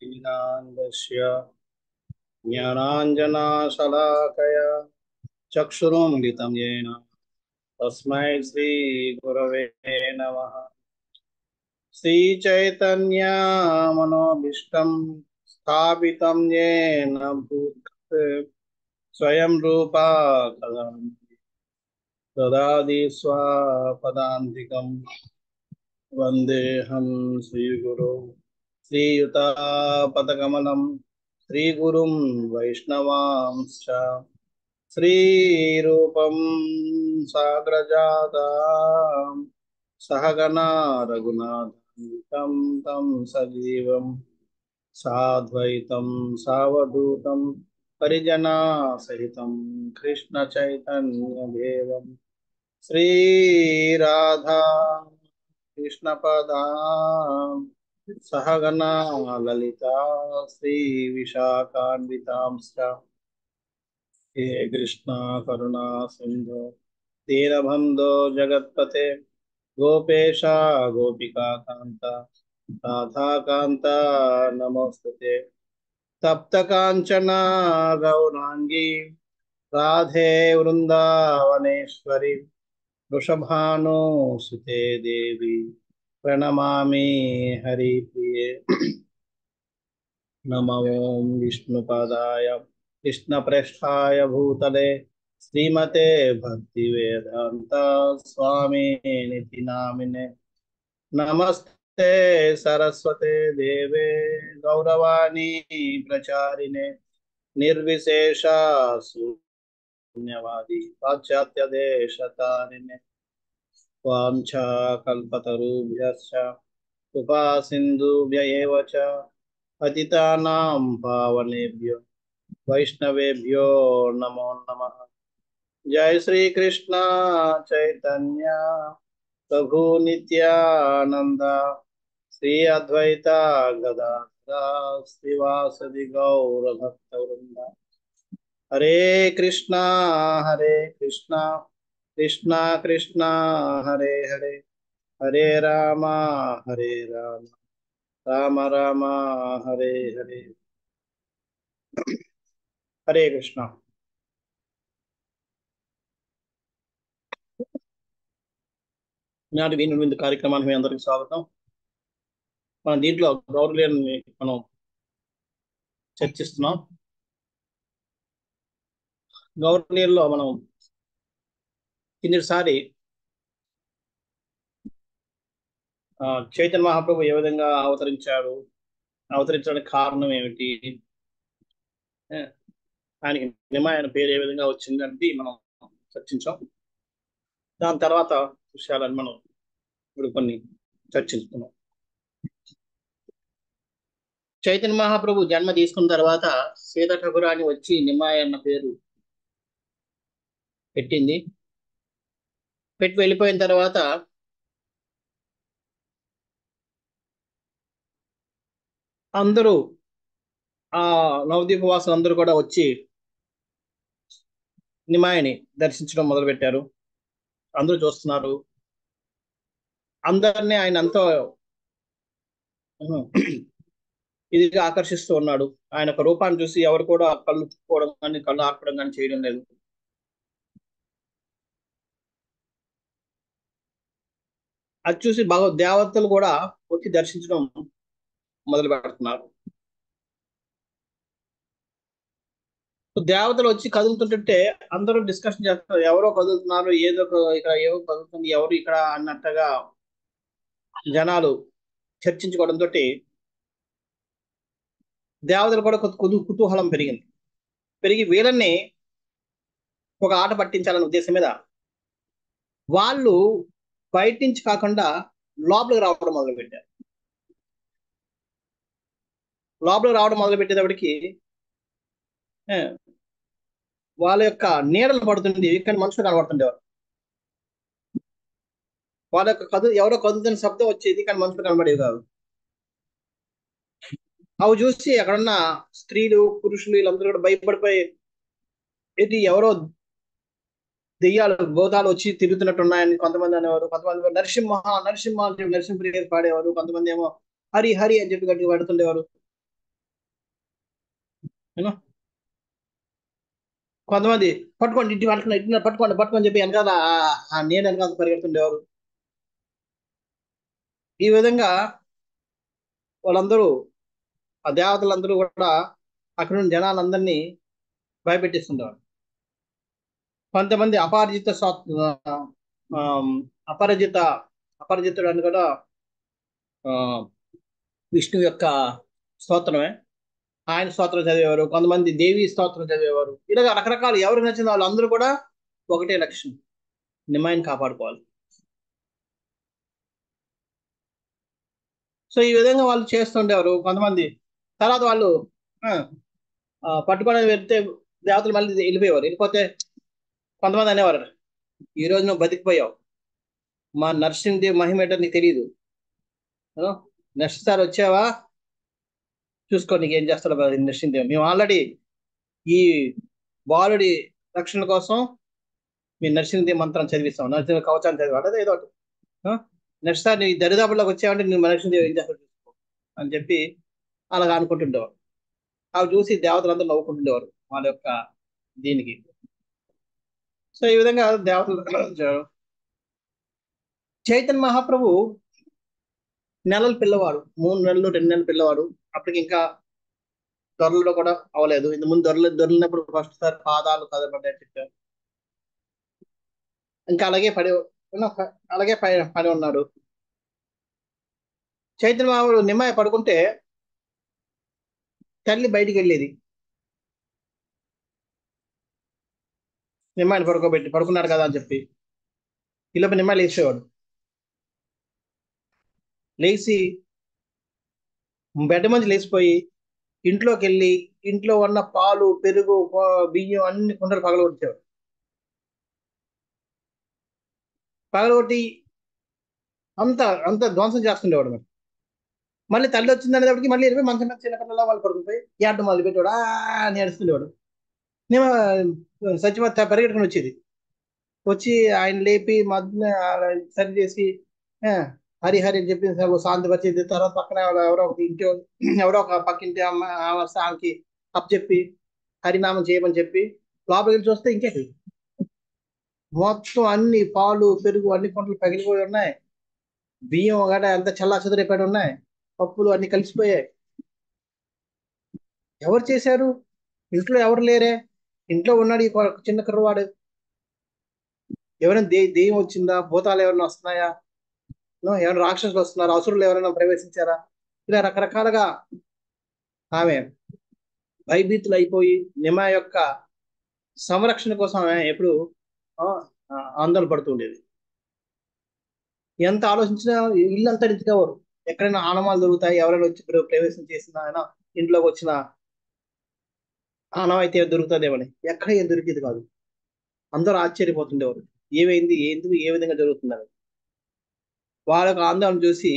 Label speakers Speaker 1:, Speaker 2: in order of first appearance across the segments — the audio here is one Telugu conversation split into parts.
Speaker 1: ज्ञानान्दस्य ज्ञानाञ्जनाशलाकया चक्षुरुन्मिलितं येन तस्मै श्रीगुरवे नमः। श्रीचैतन्यमनोभीष्टं स्थापितं येन भूतले स्वयं रूपा कदा ददाति स्वपदान्तिकं वन्देऽहं श्रीगुरो श्रीयुतापदकमलं श्रीगुरुं वैष्णवांश्च श्रीरूपं साग्रजातां सहगणा रघुनाथं तं सजीवं साद्वैतं सावधूतं परिजनासहितं कृष्णचैतन्यदेवं श्रीराधा कृष्णपदां सहगणा ललिता श्रीविशाखान्वितांश्च हे कृष्णा करुणा सिंधु दीनबन्धो जगत्पते गोपेश गोपिका कांता राधा कांता नमोस्तुते तप्त कांचना गौरांगी राधे वृंदावनेश्वरी वृषभानुसुते देवी प्रणमामि हरिप्रिये नमो विष्णुपादाय कृष्णप्रेष्ठाय भूतले श्रीमते भक्तिवेदांता स्वामी निति नामिने नमस्ते सरस्वते देवे गौरवाणी प्रचारिणे निर्विशेष शून्यवादी पाश्चात्य देशतारिणे वाञ्छाकल्पतरुभ्यश्च कृपा सिन्धुभ्य एव च पतितानां पावनेभ्यो वैष्णवेभ्यो नमो नमः। जय श्री कृष्ण चैतन्य प्रभु नित्यानंद श्री अद्वैता गदाधर श्रीवासदि गौर भक्त वृंद हरे कृष्णा कृष्णा कृष्णा हरे हरे हरे राम राम राम हरे हरे। हरे कृष्ण। నాటి వీణు విందు కార్యక్రమానికి మీ అందరికి స్వాగతం. మనం దీంట్లో గౌరవలేని మనం చర్చిస్తున్నాం. గౌరవనీయుల్లో మనం కిందటిసారి చైతన్య మహాప్రభు ఏ విధంగా అవతరించాడు, అవతరించడానికి కారణం ఏమిటి, ఆయనకి నిమాయన పేరు ఏ విధంగా వచ్చింది అనేది మనం చర్చించాం. దాని తర్వాత విషయాలను మనం ఇప్పుడు కొన్ని చర్చించుకున్నాం. చైతన్య మహాప్రభు జన్మ తీసుకున్న తర్వాత సీత ఠకురాని వచ్చి నిమాయ అన్న పేరు పెట్టి వెళ్ళిపోయిన తర్వాత అందరూ ఆ నవదీప వాసులు అందరూ కూడా వచ్చి నిమాయని దర్శించడం మొదలుపెట్టారు. అందరూ చూస్తున్నారు. అందరినీ ఆయన ఎంతో ఇదిగా ఆకర్షిస్తూ ఉన్నాడు. ఆయన ఒక రూపాన్ని చూసి ఎవరు కూడా కళ్ళు తిప్పుకోవడం కానీ కళ్ళు ఆర్పడం కానీ చేయడం లేదు. అది చూసి దేవతలు కూడా వచ్చి దర్శించడం మొదలు పెడుతున్నారు. దేవతలు వచ్చి కదులుతుంటే అందరూ డిస్కషన్ చేస్తున్నారు. ఎవరో కదులుతున్నారు, ఇక్కడ ఏవో కదులుతుంది, ఎవరు ఇక్కడ అన్నట్టుగా జనాలు చర్చించుకోవడంతో దేవతలు కూడా కుతూహలం పెరిగి వీళ్ళని ఒక ఆట పట్టించాలనే ఉద్దేశం మీద వాళ్ళు బయట నుంచి కాకుండా లోపలికి రావడం మొదలుపెట్టారు. లోపలికి రావడం మొదలు పెట్టేటప్పటికి వాళ్ళ యొక్క నీడలు పడుతుంది, కానీ మనుషులు కనబడుతుండేవారు. వాళ్ళ యొక్క ఎవరో కదులుతున్న శబ్దం వచ్చేది, కానీ మనుషులు కనబడేవి కాదు. అవి చూసి అక్కడున్న స్త్రీలు పురుషులు వీళ్ళందరూ కూడా భయపడిపోయి ఇది ఎవరో దెయ్యాలు భూతాలు వచ్చి తిరుగుతున్నట్టు ఉన్నాయని కొంతమంది అనేవారు. కొంతమంది నరసింహ నరసింహ అని నరసింహ పాడేవారు. కొంతమంది ఏమో హరి హరి అని చెప్పి గట్టిగా పెడుతుండేవారు. యూనో కొంతమంది పట్టుకోండి ఇంటి పట్టుకుని ఇంటి పట్టుకోండి పట్టుకొని చెప్పి వెనకాల నేను వెనకాల పరిగెడుతుండేవారు. ఈ విధంగా వాళ్ళందరూ ఆ దేవతలందరూ కూడా అక్కడ ఉన్న జనాలందరినీ భయపెట్టిస్తుండేవారు. కొంతమంది అపరాజిత అపరాజిత అపరాజితుడు అని కూడా ఆ, విష్ణు యొక్క స్తోత్రమే, ఆయన స్తోత్రం చదివేవారు. కొంతమంది దేవి స్తోత్రం చదివేవారు. ఇలాగ రకరకాలు ఎవరికి నచ్చిన వాళ్ళందరూ కూడా ఒకటే లక్ష్యం, నిమ్మాయిని కాపాడుకోవాలి. సో ఈ విధంగా వాళ్ళు చేస్తుండేవారు కొంతమంది. తర్వాత వాళ్ళు ఆ, పట్టుకోవడానికి వెళ్తే దేవతలు మళ్ళీ వెళ్ళిపోయేవారు. వెళ్ళిపోతే కొంతమంది అనేవారు, ఈ రోజు నువ్వు బతికిపోయావు, మా నరసింహదేవి మహిమ ఏంటో నీకు తెలియదు, నెక్స్ట్ సారి వచ్చావా చూసుకో నీకు ఏం చేస్తాడో నరసింహదేవి. మేము ఆల్రెడీ ఈ బాలుడి రక్షణ కోసం మీ నరసింహదేవి మంత్రం చదివిస్తాం, నరసింహ కవచాన్ని చదివాడు అదే ఏదో ఒకటి. నెక్స్ట్ సారి నీ దరిదాపుల్లోకి వచ్చావంటే నువ్వు నరసింహదేవి ఏం చేస్తాడు చూసుకో అని చెప్పి అలాగ అనుకుంటుండేవారు. అవి చూసి దేవతలందరూ నవ్వుకుంటుండేవారు వాళ్ళ యొక్క దీనికి. సో ఈ విధంగా దేవతలు చైతన్య మహాప్రభు నెలల పిల్లవాడు, 3 నెలలు 2 నెలల పిల్లవాడు. అప్పటికి ఇంకా దొరలలో కూడా అవ్వలేదు. ఇంత ముందు దొరికినప్పుడు ఫస్ట్ సారి పాదాలు కదపడ్డాయి చెప్పారు. ఇంకా అలాగే అలాగే పడి ఉన్నాడు. చైతన్య మహాప్రభు నిమ్మాయ పడుకుంటే తల్లి బయటికి వెళ్ళేది. నిమ్మాయిని పడుకున్నాడు కదా అని చెప్పి ఈలోపు నిమ్మాయి లేచేవాడు. లేచి బెడ్ మంచి లేచిపోయి ఇంట్లోకి వెళ్ళి ఇంట్లో ఉన్న పాలు పెరుగు బియ్యం అన్ని కుండలు పగలగొట్టేవాడు. పగలగొట్టి అంత అంత ధ్వంసం చేస్తుండేవాడు. మరి మళ్ళీ తల్లి వచ్చింది అనేటప్పటికి మళ్ళీ వెళ్ళిపోయి మంచం మీద చిన్నపిల్లల వాళ్ళు పడుకుపోయి ఏడ్డం మొదలు పెట్టాడు, అని ఏడుస్తుండేవాడు. నేను సత్యవత పరిగెట్టుకుని వచ్చేది. వచ్చి ఆయన లేపి మధ్య సరి చేసి ఆ, హరి హరి అని చెప్పి శాంతి పరిచేది. తర్వాత పక్కన ఎవరో ఒక ఇంటి ఎవరో ఒక పక్కింటి ఆమెకి చెప్పి హరినామం చేయమని చెప్పి లోపలికి చూస్తే ఇంకేంటి మొత్తం అన్ని పాలు పెరుగు అన్ని కొంటలు పగిలిపోయి ఉన్నాయి. బియ్యం గడ ఎంత చల్లా చెదరైపోయి ఉన్నాయి. పప్పులు అన్ని కలిసిపోయాయి. ఎవరు చేశారు? ఇంట్లో ఎవరు లేరే. ఇంట్లో ఉన్నాడు ఈ చిన్న కుర్రవాడు. ఎవరైనా దెయ్యం వచ్చిందా, భూతాలు ఎవరైనా వస్తున్నాయా, ఎవరైనా రాక్షసులు వస్తున్నారా, అసురులు ఎవరైనా ప్రవేశించారా, ఇలా రకరకాలుగా ఆమె భయభీతులు అయిపోయి నిమ యొక్క సంరక్షణ కోసం ఆమె ఎప్పుడు ఆందోళన పడుతూ ఉండేది. ఎంత ఆలోచించినా ఇల్లు అంతా ఎత్తుకోవరు. ఎక్కడైనా ఆనవాళ్ళు దొరుకుతాయి, ఎవరైనా వచ్చి ప్రవేశం చేసిన ఆయన ఇంట్లోకి వచ్చిన ఆనవాయితీ దొరుకుతుందేమని ఎక్కడ ఏం దొరికేది కాదు. అందరూ ఆశ్చర్యపోతుండేవారు, ఏమైంది, ఎందుకు, ఏ విధంగా జరుగుతుందని. వాళ్ళకు ఆందోళన చూసి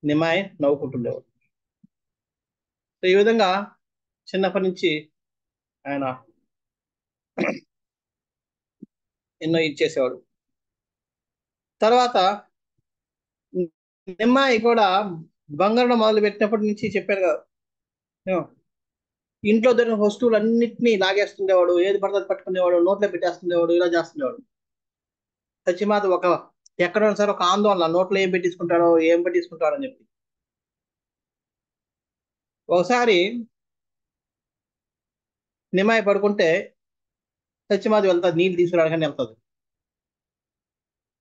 Speaker 1: నిమాయ్ నవ్వుకుంటుండేవాడు. సో ఈ విధంగా చిన్నప్పటి నుంచి ఆయన ఎన్నో ఇచ్చేసేవాడు. తర్వాత నిమ్మాయి కూడా బంగారం మొదలు పెట్టినప్పటి నుంచి చెప్పారు కదా, ఇంట్లో దొరికిన వస్తువులు అన్నింటినీ లాగేస్తుండేవాడు, ఏది పడుతుంది పట్టుకునేవాడు, నోట్లో పెట్టేస్తుండేవాడు, ఇలా చేస్తుండేవాడు. సత్యమాత ఎక్కడైనా సరే ఒక ఆందోళన, నోట్లో ఏం పెట్టించుకుంటాడో అని చెప్పి. ఒకసారి నిమ్మాయి పడుకుంటే సత్యమాత వెళ్తాది, నీళ్ళు తీసుకురావడానికి వెళ్తుంది.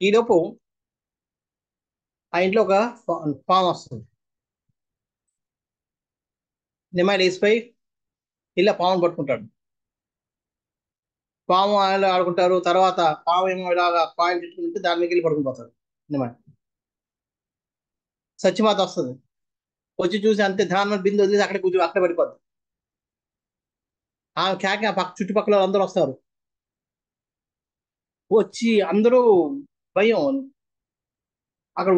Speaker 1: ఈలోపు ఆ ఇంట్లో ఒక పాము వస్తుంది. నిమ్మాయి లేచిపోయి ఇలా పామును పట్టుకుంటాడు. పాము ఆయన ఆడుకుంటారు. తర్వాత పాము ఏమో ఇలాగా కాయిన్ పెట్టుకుంటే దాని మీద వెళ్ళి పడుకుని పోతాడు నిమ్మాయి. సత్యమాత వస్తుంది, వచ్చి చూసి అంతే ధాన్యం బిందు వదిలేసి అక్కడే పడిపోద్ది. ఆమె కేక చుట్టుపక్కల అందరూ వస్తారు. వచ్చి అందరూ భయం. అక్కడ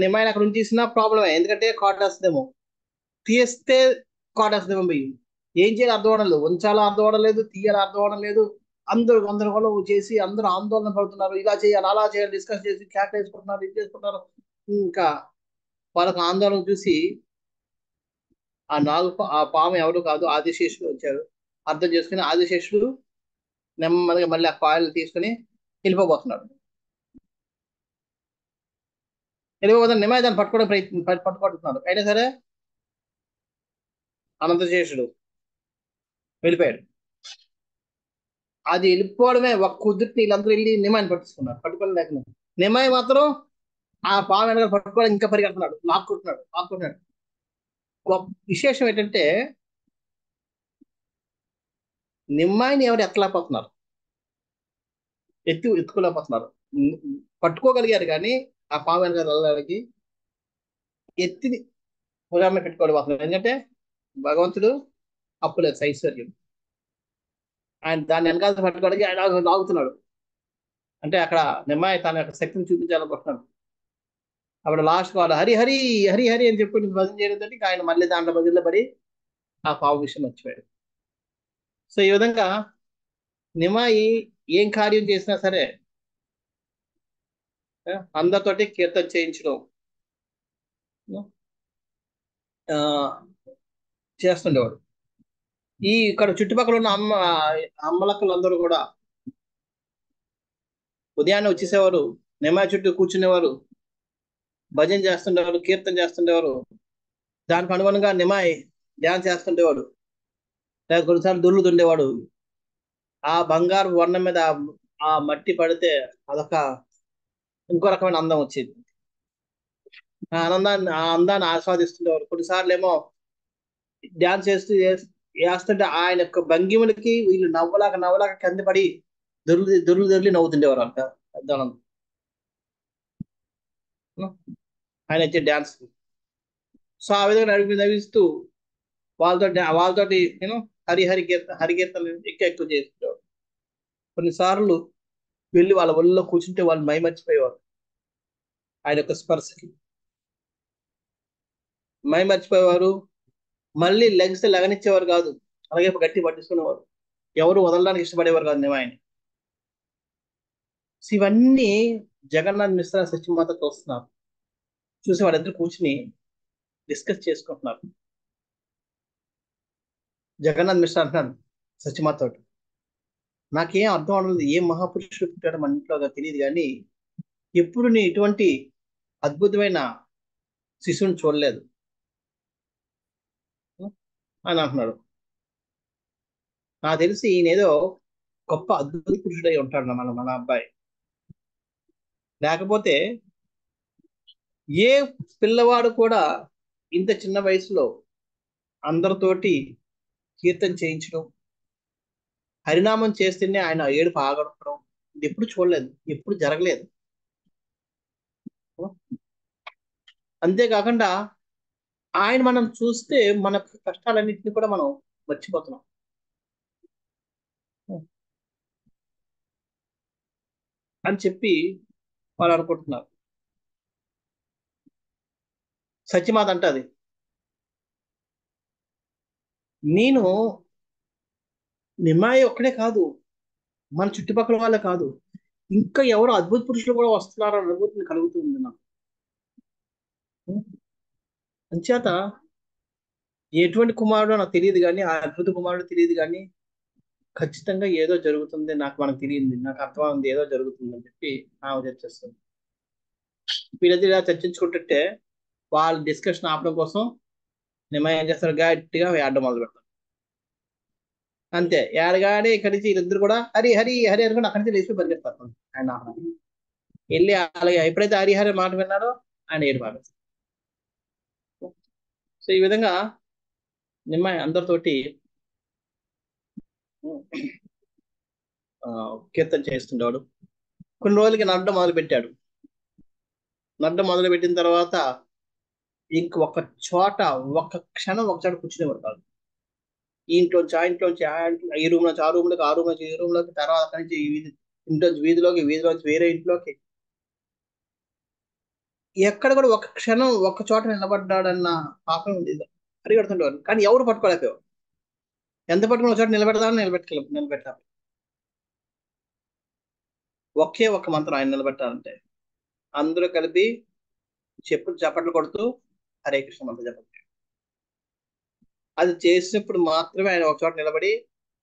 Speaker 1: నిమ్మాయిని అక్కడ ఉంచేసిన ప్రాబ్లమే, ఎందుకంటే కాటేస్తుందేమో, తీస్తే కాటేస్తుందేమో భయం. ఏం చేయాలి అర్థం అవడం లేదు, ఉంచాలో అర్థం అవడం లేదు, తీయాలి అర్థం అవడం లేదు. అందరూ గందరగోళం చేసి అందరూ ఆందోళన పడుతున్నారు. ఇలా చేయాలి అలా చేయాలి డిస్కస్ చేసి కేక వేసుకుంటున్నారు, ఇది చేసుకుంటున్నారు. ఇంకా వాళ్ళకి ఆందోళన చూసి ఆ పాము ఎవరు కాదు ఆదిశేషుడు వచ్చారు. అర్థం చేసుకుని ఆదిశేషుడు నెమ్మదిగా మళ్ళీ ఆ కాయలు తీసుకుని వెళ్ళిపోబోతున్నాడు. వెళ్ళిపోతున్న నిమ్మాయి దాన్ని పట్టుకుంటున్నాడు. అయినా సరే అనంతశేషుడు వెళ్ళిపోయాడు. అది వెళ్ళిపోవడమే ఒక కుదిరితే వీళ్ళందరూ వెళ్ళి నిమ్మాయిని పట్టుకోలేక నిమ్మాయి మాత్రం ఆ పాము వెనక పట్టుకోవడం ఇంకా పరిగెడుతున్నాడు, లాక్కుంటున్నాడు. గొప్ప విశేషం ఏంటంటే నిమ్మాయిని ఎవరు ఎత్తలేకపోతున్నారు, ఎత్తుకోలేకపోతున్నారు. పట్టుకోగలిగారు కానీ ఆ పాము వెనక వెళ్ళడానికి ఎత్తి భుజాన్ని పెట్టుకోలేకపోతున్నారు. ఎందుకంటే భగవంతుడు అప్పులేదు ఐశ్వర్యం, ఆయన దాన్ని వెనకాల పట్టుకోవడానికి ఆయన లాగుతున్నాడు. అంటే అక్కడ నిమ్మాయి తన యొక్క శక్తిని చూపించాలనుకుంటున్నాడు. అప్పుడు లాస్ట్ వాడు హరి హరి హరి హరి అని చెప్పి భజన చేయడంతో ఆయన మళ్ళీ దాంట్లో భజనలో పడి ఆ పావు విషయం మర్చిపోయాడు. సో ఈ విధంగా నిమ్మాయి ఏం కార్యం చేసినా సరే అందరితోటి కీర్తన చేయించడం ఆ చేస్తుండేవాడు. ఇక్కడ చుట్టుపక్కల ఉన్న అమ్మలక్కలందరూ కూడా ఉదయాన్నే వచ్చేసేవారు, నిమ్మాయి చుట్టూ కూర్చునేవారు, భజన చేస్తుండేవారు, కీర్తన చేస్తుండేవారు. దానికి అనుగుణంగా నిమ్మాయి డ్యాన్స్ చేస్తుండేవాడు, లేదా కొన్నిసార్లు దొర్లుతుండేవాడు. ఆ బంగారు వర్ణం మీద ఆ మట్టి పడితే అదొక ఇంకో రకమైన అందం వచ్చేది. ఆ అందాన్ని ఆస్వాదిస్తుండేవారు. కొన్నిసార్లు ఏమో డ్యాన్స్ వేస్తుంటే ఆయన యొక్క భంగిమలకి వీళ్ళు నవ్వలాగా కింద పడి దొర్లి నవ్వుతుండేవారు అంట పెద్దానందం. ఆయన వచ్చే డ్యాన్స్. సో ఆ విధంగా నవ్విస్తూ వాళ్ళతోటి నేను హరికీర్తనలు ఎక్కువ చేస్తుండేవాడు. కొన్నిసార్లు వెళ్ళి వాళ్ళ ఒళ్ళలో కూర్చుంటే వాళ్ళు మైమర్చిపోయేవారు. ఆయన యొక్క స్పర్శకి మైమర్చిపోయేవారు. మళ్ళీ లెగ్స్ లగనిచ్చేవారు కాదు, అలాగే గట్టి పట్టించుకునేవారు. ఎవరు వదలడానికి ఇష్టపడేవారు కాదు నిమాయని. ఇవన్నీ జగన్నాథ్ మిశ్రా సత్యమాత చూస్తున్నారు. చూసి వాళ్ళిద్దరు కూర్చుని డిస్కస్ చేసుకుంటున్నారు. జగన్నాథ్ మిశ్రా అంటున్నాడు సత్యమాత తోటి, నాకేం అర్థం అవడం లేదు, ఏం మహాపురుషుడు పుట్టాడు మన ఇంట్లో తెలియదు కానీ ఎప్పుడు నేను ఇటువంటి అద్భుతమైన శిశువుని చూడలేదు అని అంటున్నాడు. నాకు తెలిసి ఈయన ఏదో గొప్ప అద్భుత పురుషుడై ఉంటాడు మన అబ్బాయి. లేకపోతే ఏ పిల్లవాడు కూడా ఇంత చిన్న వయసులో అందరితోటి కీర్తన చేయించడం, హరినామం చేస్తేనే ఆయన ఏడుపు ఆగడం ఇది ఎప్పుడు చూడలేదు, ఎప్పుడు జరగలేదు. అంతేకాకుండా ఆయన మనం చూస్తే మన కష్టాలన్నింటినీ కూడా మనం మర్చిపోతున్నాం. అని చెప్పి వాళ్ళు అనుకుంటున్నారు. సత్యమాత అంటది, నేను నిమ్మాయి ఒక్కడే కాదు, మన చుట్టుపక్కల వాళ్ళే కాదు, ఇంకా ఎవరు అద్భుత పురుషులు కూడా వస్తున్నారో అనుభూతిని కలుగుతుంది నాకు. అంచేత ఎటువంటి కుమారుడో నాకు తెలియదు కానీ ఆ అద్భుత కుమారుడు తెలియదు కానీ ఖచ్చితంగా ఏదో జరుగుతుంది, మనకు తెలియదు, నాకు అర్థమైంది ఏదో జరుగుతుంది అని చెప్పి ఆమె చర్చిస్తుంది. వీళ్ళిద్దరు ఇలా చర్చించుకుంటుంటే వాళ్ళ డిస్కషన్ ఆపడం కోసం నిమ్మాయి ఏం చేస్తారు, గట్టిగా ఆడడం మొదలు పెడతారు. అంతే ఏడగానే ఇక్కడి నుంచి వీళ్ళిద్దరు కూడా హరి హరి హరి అనుకుని అక్కడి నుంచి లేచి పరిగెత్తారు. ఆయన వెళ్ళి అలాగే ఎప్పుడైతే హరిహరి మాట విన్నాడో ఆయన ఏడు పారేస్తారు. సో ఈ విధంగా నిమ్మాయి అందరితోటి కీర్తన చేస్తుండేవాడు. కొన్ని రోజులకి నడ్డం మొదలు పెట్టాడు. నడ్డం మొదలు పెట్టిన తర్వాత ఇంక ఒక క్షణం ఒక చోట కూర్చునేవాడు కాదు. ఈ ఇంట్లోంచి ఈ రూమ్ నుంచి ఆ రూమ్లోకి, ఆ రూమ్ నుంచి ఈ రూమ్లోకి, తర్వాత అక్కడి నుంచి ఇంట్లోంచి వీధిలోంచి వేరే ఇంట్లోకి, ఎక్కడ కూడా ఒక క్షణం ఒక చోట నిలబడ్డాడన్న పాపం ఉండేది. పరిగెడుతుండేవారు కానీ ఎవరు పట్టుకోలేకపోయారు. ఎంత పట్టుకుని ఒక చోట నిలబెడదామని నిలబెట్టాలి. ఒకే ఒక్క మంత్రం ఆయన నిలబెట్టాలంటే అందరూ కలిపి చప్పట్లు కొడుతూ హరే కృష్ణ మంత్ర జపం చేయడం. అది చేసినప్పుడు మాత్రమే ఆయన ఒక చోట నిలబడి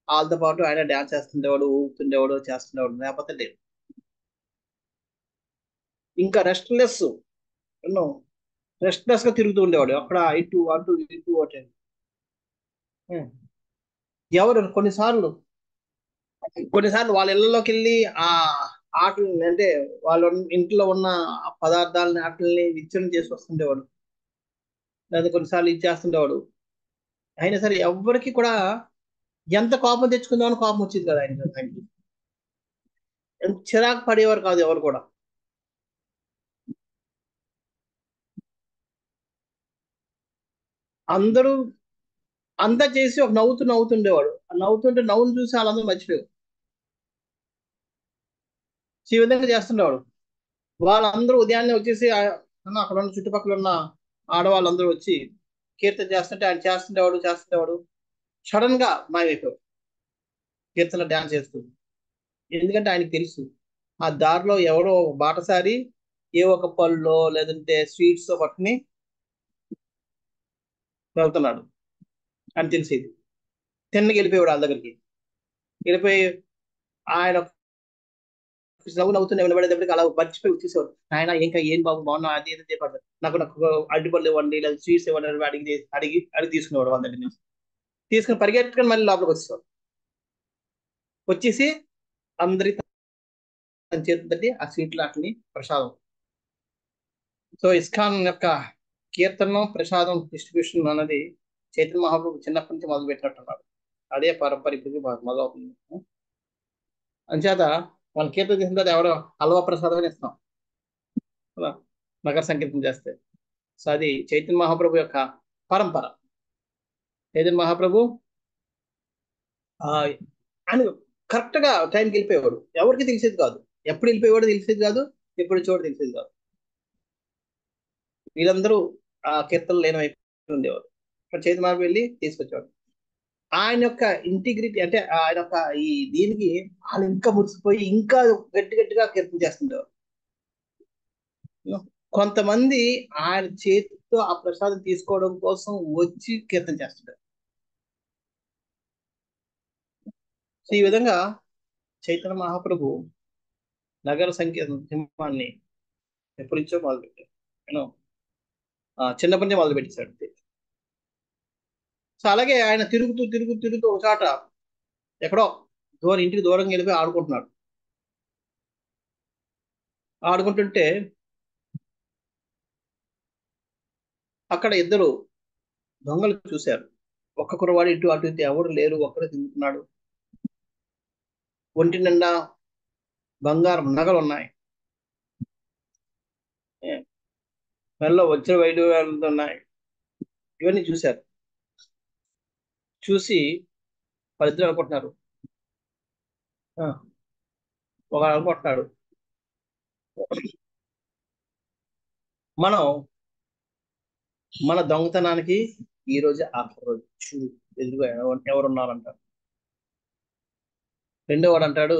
Speaker 1: వాళ్ళతో పాటు ఆయన డ్యాన్స్ చేస్తుండేవాడు, ఊపుతుండేవాడు, చేస్తుండేవాడు, లేకపోతే లేదు. ఇంకా రెస్ట్లెస్ రెస్ట్లెస్ గా తిరుగుతూ ఉండేవాడు అక్కడ, ఇటు అటు ఇటు అటు. ఎవరు కొన్నిసార్లు వాళ్ళ ఇళ్లలోకి వెళ్ళి ఆ ఆటలు అంటే వాళ్ళ ఇంట్లో ఉన్న ఆ పదార్థాలని ఆటల్ని విచ్ఛిన్నం చేసి వస్తుండేవాడు, లేదా కొన్నిసార్లు ఇది చేస్తుండేవాడు. అయినా సరే ఎవరికి కూడా ఎంత కోపం తెచ్చుకుందామని కోపం వచ్చింది కదా ఆయనకి. ఎంత చిరాకు పడేవారు కాదు ఎవరు కూడా. అందరూ అంతా చేసి ఒక నవ్వుతుండేవాడు. ఆ నవ్వుతుంటే నవ్వును చూసి వాళ్ళందరూ మర్చిపోయారు. ఈ విధంగా చేస్తుండేవాడు. వాళ్ళందరూ ఉదయాన్నే వచ్చేసి అక్కడ ఉన్న చుట్టుపక్కల ఉన్న ఆడవాళ్ళందరూ వచ్చి కీర్తన చేస్తుంటే ఆయన చేస్తుండేవాడు. సడన్ గా మాయమైపోయాడు కీర్తన డాన్స్ చేస్తూ. ఎందుకంటే ఆయనకి తెలుసు ఆ దారిలో ఎవరో ఒక బాటసారి ఏ ఒక పళ్ళో లేదంటే స్వీట్స్ పట్టుని వెళ్తున్నాడు అని తెలిసేది. తిన్నకి వెళ్ళిపోయాడు వాళ్ళ దగ్గరికి. వెళ్ళిపోయి ఆయన నవ్వుతూనే వినబడేటప్పటికి అలా మర్చిపోయి వచ్చేసేవాడు. ఆయన ఇంకా ఏం బాబు బాగున్నా అది ఏదో చెప్పాడు, నాకు అడ్డుపళ్ళు ఇవ్వండి లేదా స్వీట్స్ ఇవ్వండి అని అడిగి తీసుకునేవాడు వాళ్ళ దగ్గర నుంచి. తీసుకుని పరిగెట్టుకుని మళ్ళీ లోపలికి వచ్చేవాడు. వచ్చేసి అందరి తన చేతులు తట్టి ఆ స్వీట్లు వాటిని ప్రసాదం. సో ఇస్కాన్ యొక్క కీర్తనం ప్రసాదం డిస్ట్రిబ్యూషన్ అన్నది చైతన్య మహాప్రభు చిన్నప్పటి నుంచి మొదలు పెట్టినట్టున్నారు. అదే పరంపర ఇప్పటికీ మొదలవుతుంది. అంచేత మన కీర్తన చేసిన తర్వాత ఎవరో హల్వా ప్రసాదం ఇస్తాం కదా, మకర సంకీర్తన చేస్తే. సో అది చైతన్య మహాప్రభు యొక్క పరంపర. చైతన్య మహాప్రభు ఆయన కరెక్ట్ గా టైంకి వెళ్ళిపోయేవాడు. ఎవరికి తెలిసేది కాదు, ఎప్పుడు వెళ్ళిపోయేవాడు తెలిసేది కాదు, ఎప్పుడు చోటు తెలిసేది కాదు. వీళ్ళందరూ ఆ కీర్తనలు లేనవైపు ఉండేవారు. అక్కడ చైతన్య మహాప్రభు వెళ్ళి తీసుకొచ్చేవాడు. ఆయన యొక్క ఇంటిగ్రిటీ అంటే ఆయన యొక్క ఈ దీనికి వాళ్ళు ఇంకా మురిసిపోయి ఇంకా గట్టిగా కీర్తన చేస్తుండేవారు. కొంతమంది ఆయన చేతితో ఆ ప్రసాదం తీసుకోవడం కోసం వచ్చి కీర్తన చేస్తుంటారు. సో ఈ విధంగా చైతన్య మహాప్రభు నగర సంకీర్తనాన్ని ఎప్పటి నుంచో మొదలుపెట్టారు. నేను చిన్నప్పటి నుంచే మొదలు పెట్టేశాడు. సో అలాగే ఆయన తిరుగుతూ ఒక చాట ఎక్కడో ఇంటికి దూరంగా వెళ్ళిపోయి ఆడుకుంటున్నాడు. ఆడుకుంటుంటే అక్కడ ఇద్దరు దొంగలు చూశారు. ఒక్క కురవాడు ఇటు అటు ఇటు ఎవరు లేరు, ఒక్కడే తిరుగుతున్నాడు. ఒంటి నిండా బంగారం నగలు ఉన్నాయి, మెల్లో వజ్ర వైడూర్యాలతో ఉన్నాయి. ఇవన్నీ చూశారు. చూసి వాళ్ళిద్దరు అనుకుంటున్నారు, ఒకడు అనుకుంటున్నాడు, మనం మన దొంగతనానికి ఈ రోజు ఆఖరి రోజు, ఎదురుగా ఎవరున్నారంటారు. రెండో వాడు అంటాడు,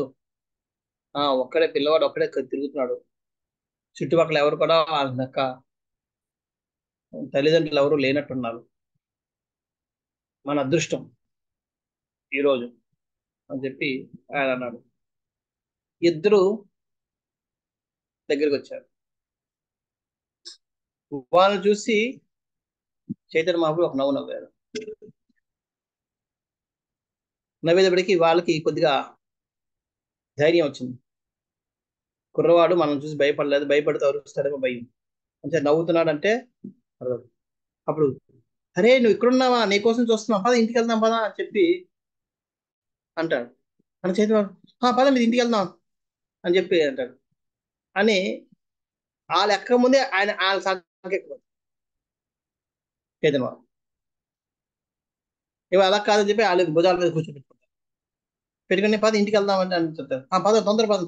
Speaker 1: ఒక్కడే పిల్లవాడు ఒక్కడే తిరుగుతున్నాడు, చుట్టుపక్కల ఎవరు కూడా వాళ్ళ యొక్క తల్లిదండ్రులు ఎవరు లేనట్టున్నారు, మన అదృష్టం ఈరోజు అని చెప్పి ఆయన అన్నాడు. ఇద్దరు దగ్గరికి వచ్చారు. వాళ్ళని చూసి చైతన్య మహాప్రభు ఒక నవ్వు నవ్వారు. నవ్వేటప్పటికి వాళ్ళకి కొద్దిగా ధైర్యం వచ్చింది. కుర్రవాడు మనం చూసి భయపడలేదు, భయపడితే అరుస్తాడేమో భయం, అంటే నవ్వుతున్నాడంటే అప్పుడు అరే నువ్వు ఇక్కడున్నావా, నీకోసం చూస్తున్నావు, పద ఇంటికి వెళ్దాం పదా అని చెప్పి అంటాడు. మన చైతన్య పద మీరు ఇంటికి వెళ్దాం అని చెప్పి అంటాడు. అని వాళ్ళు ఎక్క ముందే వాళ్ళ సంఖ్య చైతన్య ఇవి అలా కాదని చెప్పి వాళ్ళ భుజాల మీద కూర్చోబెట్టుకుంటారు. పెట్టుకుని పద ఇంటికి వెళ్దామంటే అని చెప్తారు. పద తొందర పద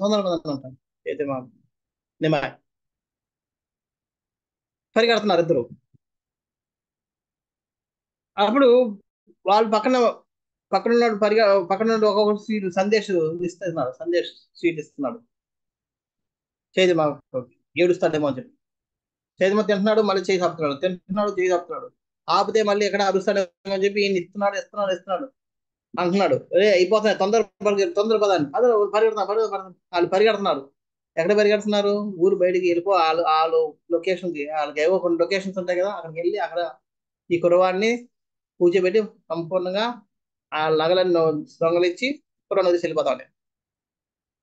Speaker 1: అంటాను. చైతన్య నిమ్మ పరిగెడుతున్నారు ఇద్దరు. అప్పుడు వాళ్ళు పక్కన ఒక్కొక్క స్వీట్ సందేశ్ స్వీట్ ఇస్తున్నాడు. చైతన్య ఏడుస్తాడేమో అని చెప్పి. చైతన్య తింటున్నాడు, మళ్ళీ చేయి తప్పుతున్నాడు, తింటున్నాడు, చేయి తప్పుతున్నాడు. ఆపితే మళ్ళీ ఎక్కడ అరుస్తాడు అని చెప్పి ఈయన ఇస్తున్నాడు ఇస్తున్నాడు ఇస్తున్నాడు అంటున్నాడు. రే అయిపోతున్నాయి, తొందర పదండి, అదే వాళ్ళు పరిగెడుతున్నారు. ఎక్కడ పరిగెడుతున్నారు? ఊరు బయటికి వెళ్ళిపో, వాళ్ళు లొకేషన్ కి, వాళ్ళకి ఏవో కొన్ని లొకేషన్స్ ఉంటాయి కదా, అక్కడికి వెళ్ళి అక్కడ ఈ కురవాడిని కూర్చోబెట్టి సంపూర్ణంగా ఆ నగలన్నీ దొంగలిచ్చి కుర్రాన్ని వదిలేసి వెళ్ళిపోతాడు.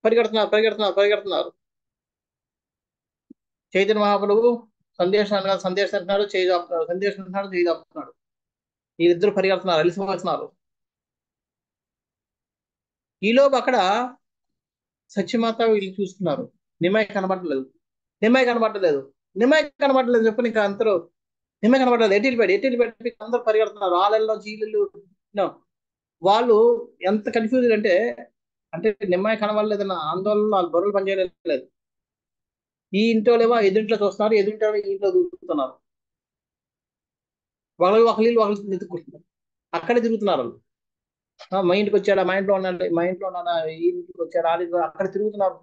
Speaker 1: పరిగెడుతున్నారు పరిగెడుతున్నారు పరిగెడుతున్నారు. చైతన్య మహాప్రభు సందేశం అంటున్నాడు, చేయి చాపుతున్నాడు, సందేశం అంటున్నాడు, చేయి చాపుతున్నాడు. వీళ్ళిద్దరు పరిగెడుతున్నారు, అలిసిపోతున్నారు. ఈలోపు అక్కడ సత్యమాత వీళ్ళు చూస్తున్నారు. నిమ్మాయి కనబడలేదు, నిమ్మాయి కనబడలేదు, నిమ్మాయి కనబడలేదు. చెప్పని ఇంకా అందరూ నిమ్మాయి కనబడలేదు, ఎటు పెట్టి అందరూ పరిగెడుతున్నారు. ఆలల్లో జీలు వాళ్ళు ఎంత కన్ఫ్యూజ్ అంటే, అంటే నిమ్మాయి కనబడలేదన్న ఆందోళనలో వాళ్ళు బొర్రలు పనిచేయలేదు. ఈ ఇంట్లో ఎదురింట్లో చూస్తున్నారు, ఎదురింట్లో ఈ ఇంట్లో దూకుతున్నారు. ఒకళ్ళు వెతుక్కుంటున్నారు, అక్కడే తిరుగుతున్నారు వాళ్ళు. మా ఇంటికి వచ్చాడా, మా ఇంట్లో ఉన్నాడు, మా ఇంట్లో ఉన్నాడా, ఈ ఇంటికి వచ్చాడా, అక్కడ తిరుగుతున్నారు.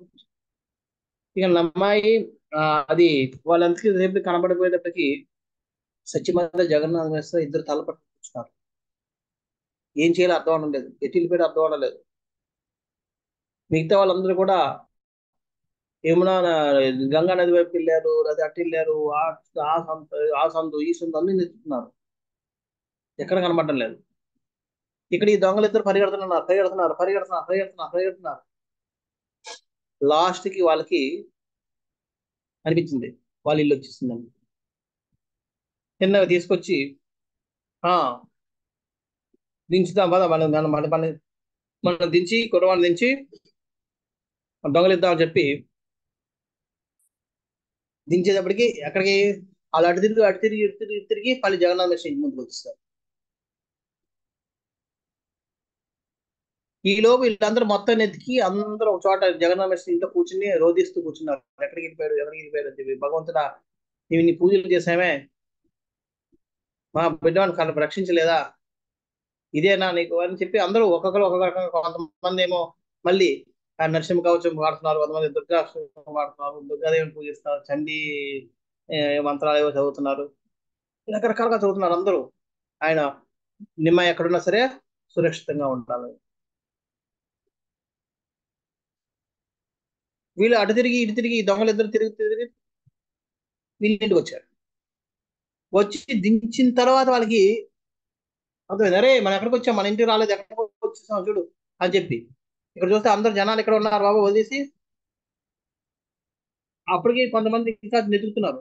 Speaker 1: ఇక నమ్మాయి అది వాళ్ళందరికీ రేపు కనబడిపోయేటప్పటికి సత్యమాత జగన్నాథ మిశ్ర ఇద్దరు తలపట్టు కూర్చున్నారు. ఏం చేయాలో అర్థం అవడం లేదు, ఎటు వెళ్ళిపోయాడు అర్థం అవడం లేదు. మిగతా వాళ్ళందరూ కూడా యమునా గంగా నది వైపు వెళ్ళారు, లేదా అటు వెళ్ళారు, ఆ సందు ఈ సందు అన్ని నెచ్చుతున్నారు, ఎక్కడ కనబడడం లేదు. ఇక్కడ ఈ దొంగలు ఇద్దరు పరిగెడుతున్నారు. లాస్ట్ కి వాళ్ళకి అనిపించింది వాళ్ళ ఇల్లు వచ్చేసిందని. చిన్నగా తీసుకొచ్చి ఆ దించుదాం పద, మనం దించి కుర్రవాడిని దించి దొంగలిద్దామని చెప్పి దించేటప్పటికి ఎక్కడికి వాళ్ళు అటు తిరిగి మళ్ళీ జగన్నాథ మిశ్ర ఇంటి ముందుకు వచ్చేస్తారు. ఈ లోపు వీళ్ళందరూ మొత్తం ఎత్తికి అందరూ ఒక చోట జగన్నాథ మిశ్ర ఇంట్లో కూర్చుని రోధిస్తూ కూర్చున్నారు. ఎక్కడికి వెళ్ళిపోయాడు అని చెప్పి. భగవంతుడా, నీ పూజలు చేసామే, మా బిడ్డవాడిని రక్షించలేదా, ఇదేనా నీకు అని చెప్పి అందరూ ఒక్కొక్క కొంతమంది ఏమో మళ్ళీ ఆ నరసింహ కవచం వాడుతున్నారు, కొంతమంది దుర్గాష్టకం వాడుతున్నారు, దుర్గాదేవిని పూజిస్తారు, చండీ మంత్రాలు ఏవో చదువుతున్నారు, రకరకాలుగా చదువుతున్నారు అందరూ. ఆయన నిమ్మ ఎక్కడున్నా సరే సురక్షితంగా ఉండాలి. వీళ్ళు అటు తిరిగి ఇటు తిరిగి దొంగలు ఇద్దరు తిరిగి వీళ్ళ ఇంటికి వచ్చారు. వచ్చి దించిన తర్వాత వాళ్ళకి అర్థమైంది, అరే మనం ఎక్కడికి వచ్చాం, మన ఇంటికి రాలేదు, ఎక్కడికి వచ్చేసాం చూడు అని చెప్పి. ఇక్కడ చూస్తే అందరు జనాలు ఇక్కడ ఉన్నారు బాబు వదిలేసి. అప్పటికి కొంతమంది ఇంకా వెతుకుతున్నారు.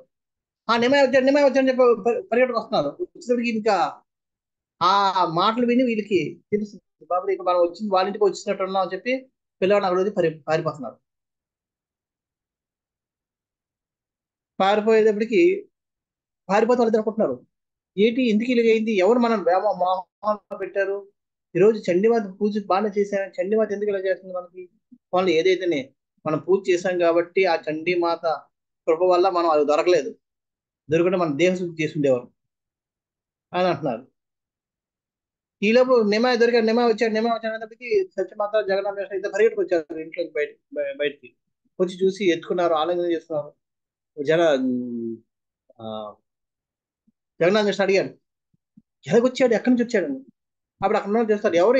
Speaker 1: నిమ్మాయి వచ్చాడు అని చెప్పి పరిగెట్టుకు వస్తున్నారు. వచ్చేసరికి ఇంకా ఆ మాటలు విని వీళ్ళకి తెలుస్తుంది, బాబు ఇక మనం వచ్చింది వాళ్ళ ఇంటికి వచ్చినట్టు ఉన్నాం అని చెప్పి పిల్లవాడిని అక్కడ వచ్చి పారిపోతున్నారు. పారిపోయేటప్పటికి పారిపోతే వాళ్ళు అనుకుంటున్నారు, ఏంటి ఎందుకు ఇలాగ అయింది, ఎవరు మనం మోహంలో పెట్టారు, ఈరోజు చండీమాత పూజ బాగానే చేశాను, చండీమాత ఎందుకు ఇలా చేస్తుంది మనకి. వాళ్ళు ఏదైతేనే మనం పూజ చేశాం కాబట్టి ఆ చండీమాత కృప వల్ల మనం అది దొరకలేదు, దొరికితే మన దేహ శుద్ధి చేసి ఉండేవారు అని అంటున్నారు. ఈలోపు నిమ్మాయి వచ్చాడు అనేటప్పటికి సత్యమాత జగన్నాథ మిశ్ర ఇద్దరు పరిగెట్టుకు వచ్చారు ఇంట్లోకి బయటికి వచ్చి చూసి ఎత్తుకున్నారు, ఆనందం చేస్తున్నారు. జన ఆ, జగన్నాథ మిశ్ర అడిగాడు, ఎలాగొచ్చాడు, ఎక్కడి నుంచి వచ్చాడు. అప్పుడు అక్కడ చేస్తారు, ఎవరు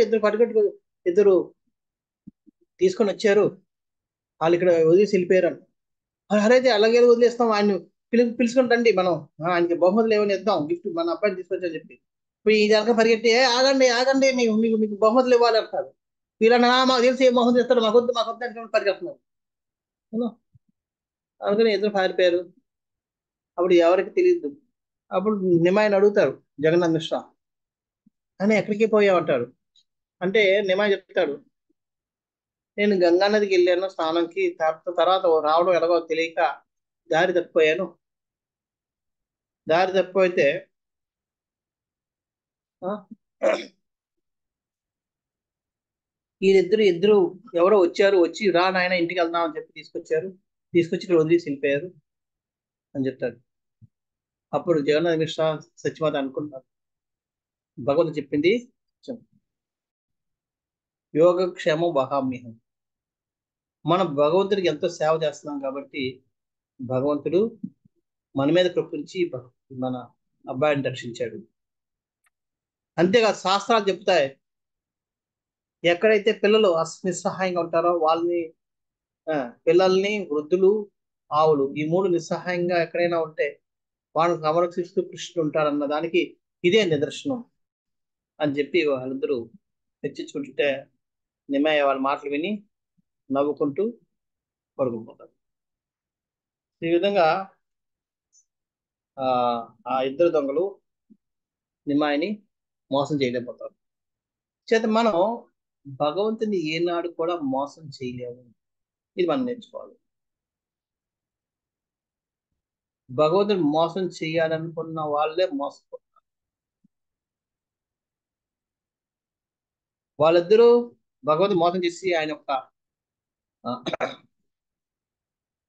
Speaker 1: ఇద్దరు తీసుకొని వచ్చారు, వాళ్ళు ఇక్కడ వదిలేసి వెళ్ళిపోయారు అని. అరైతే అలాగే వదిలేస్తాం, ఆయన పిలుచుకొని రండి, మనం ఆయనకి బహుమతులు ఏమైనా ఇద్దాం, గిఫ్ట్ మన అబ్బాయిని తీసుకొచ్చని చెప్పి. ఇప్పుడు ఈ జనక పరిగెట్టి ఆగండి మీకు బహుమతులు ఇవ్వాలి అంటారు. వీళ్ళన్నా మాకు తెలిసి ఏ బహుమతులు ఇస్తారు, మాకొద్దు అని పరిగెడుతున్నారు. అందుకని ఇద్దరు పారిపోయారు. అప్పుడు ఎవరికి తెలియదు. అప్పుడు నిమాయిని అడుగుతారు జగన్నాథ్ మిశ్రా, అని ఎక్కడికి పోయావంటాడు. అంటే నిమాయి చెప్తాడు, నేను గంగా నదికి వెళ్ళాను స్నానంకి, తర్వాత రావడం ఎలాగో తెలియక దారి తప్పిపోయాను. దారి తప్పిపోతే ఆ, ఇద్దరు ఎవరో వచ్చి రా నాయన ఇంటికి వెళ్దాం అని చెప్పి తీసుకొచ్చి ఇక్కడ వదిలేసి వెళ్ళిపోయారు అని చెప్తాడు. అప్పుడు జగన్నాథ్ మిశ్రా సత్యమాత అనుకుంటారు, భగవంతుడు చెప్పింది యోగక్షేమం వహామ్యహం. మనం భగవంతుడికి ఎంతో సేవ చేస్తున్నాం కాబట్టి భగవంతుడు మన మీద కృపించి మన అబ్బాయిని రక్షించాడు. అంతేకాదు శాస్త్రాలు చెప్తాయి, ఎక్కడైతే పిల్లలు నిస్సహాయంగా ఉంటారో వాళ్ళని, ఆ, పిల్లల్ని, వృద్ధులు, ఆవులు, ఈ మూడు నిస్సహాయంగా ఎక్కడైనా ఉంటే వాళ్ళని సంరక్షిస్తూ కృష్ణుడు ఉంటారన్న దానికి ఇదే నిదర్శనం అని చెప్పి వాళ్ళిద్దరూ హెచ్చించుకుంటుంటే నిమ్మయ్య వాళ్ళ మాటలు విని నవ్వుకుంటూ పడుకుంటారు. ఈ విధంగా ఆ ఆ ఇద్దరు దొంగలు నిమ్మాయిని మోసం చేయలేకపోతారు. చేత మనం భగవంతుని ఏనాడు కూడా మోసం చేయలేము. ఇది మనం నేర్చుకోవాలి. భగవంతుని మోసం చేయాలనుకున్న వాళ్ళే మోసపోతారు. వాళ్ళిద్దరూ భగవంతుని మోసం చేసి ఆయన యొక్క ఆ,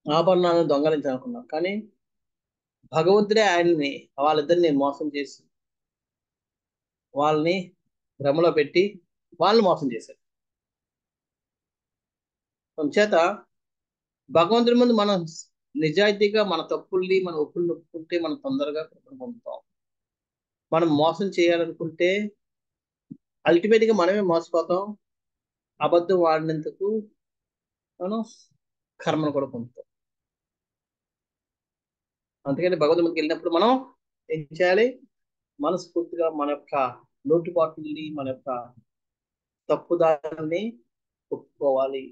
Speaker 1: ఆభరణాలను దొంగలించాలనుకున్నారు. కానీ భగవంతుడే ఆయన్ని, వాళ్ళిద్దరిని మోసం చేసి వాళ్ళని భ్రమలో పెట్టి వాళ్ళని మోసం చేశారు. చేత భగవంతుడి ముందు మనం నిజాయితీగా మన తప్పుల్ని మన ఒప్పుల్ని ఒప్పుకుంటే మనం తొందరగా కృపను పొందుతాం. మనం మోసం చేయాలనుకుంటే అల్టిమేట్ గా మనమే మోసపోతాం. అబద్ధం ఆడినందుకు మనం కర్మను కూడా పొందుతాం. అందుకని భగవంతుడి ముందుకు వెళ్ళినప్పుడు మనం ఏం చేయాలి? మనస్ఫూర్తిగా మన యొక్క లోటుపాట్లని, మన యొక్క తప్పుదారిని ఒప్పుకోవాలి.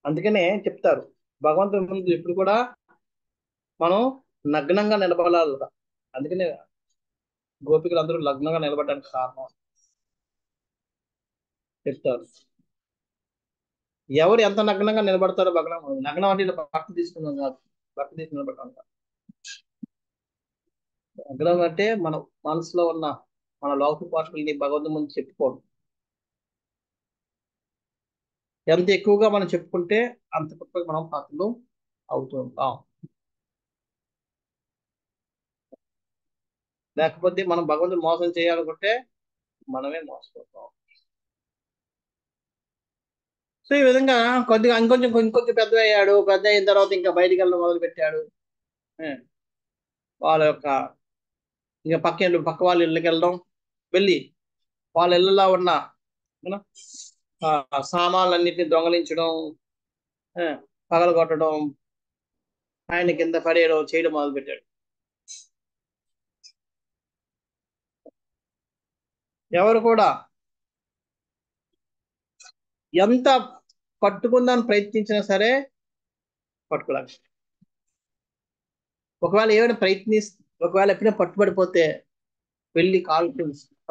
Speaker 1: అందుకనే చెప్తారు, భగవంతుడి ముందు ఎప్పుడు కూడా మనం నగ్నంగా నిలబడాలి. అందుకనే గోపికలు అందరూ లగ్నంగా నిలబడడానికి కారణం చెప్తారు. ఎవరు ఎంత నగ్నంగా నిలబడతారో నగ్నం అంటే ఇలా భక్తి తీసుకున్నాం కాదు, భక్తి తీసుకుని నిలబడటం కాదు. నగ్నం అంటే మన మనసులో ఉన్న మన లౌకిక పాఠకుల్ని భగవంతుడి ముందు చెప్పుకోవడం. ఎంత ఎక్కువగా మనం చెప్పుకుంటే అంత గొప్పగా మనం పాత్రలు అవుతూ ఉంటాం. లేకపోతే మనం భగవంతుని మోసం చేయాలనుకుంటే మనమే మోసపోతాం. సో ఈ విధంగా కొద్దిగా ఇంకొంచెం పెద్ద అయ్యాడు. పెద్ద అయిన తర్వాత ఇంకా బయటికి వెళ్ళడం మొదలు పెట్టాడు. ఏ, వాళ్ళ యొక్క ఇంకా పక్క వాళ్ళ ఇళ్ళకి వెళ్ళడం, వెళ్ళి వాళ్ళ ఇళ్ళలో ఉన్న సామాన్లన్నింటినీ దొంగలించడం, ఏ, పగలగొట్టడం, ఆయన కింద పడేయడం చేయడం మొదలు పెట్టాడు. ఎవరు కూడా ఎంత పట్టుకుందాన్ని ప్రయత్నించినా సరే పట్టుకోలేక, ఒకవేళ ఎప్పుడైనా పట్టుబడిపోతే వెళ్ళి కాలు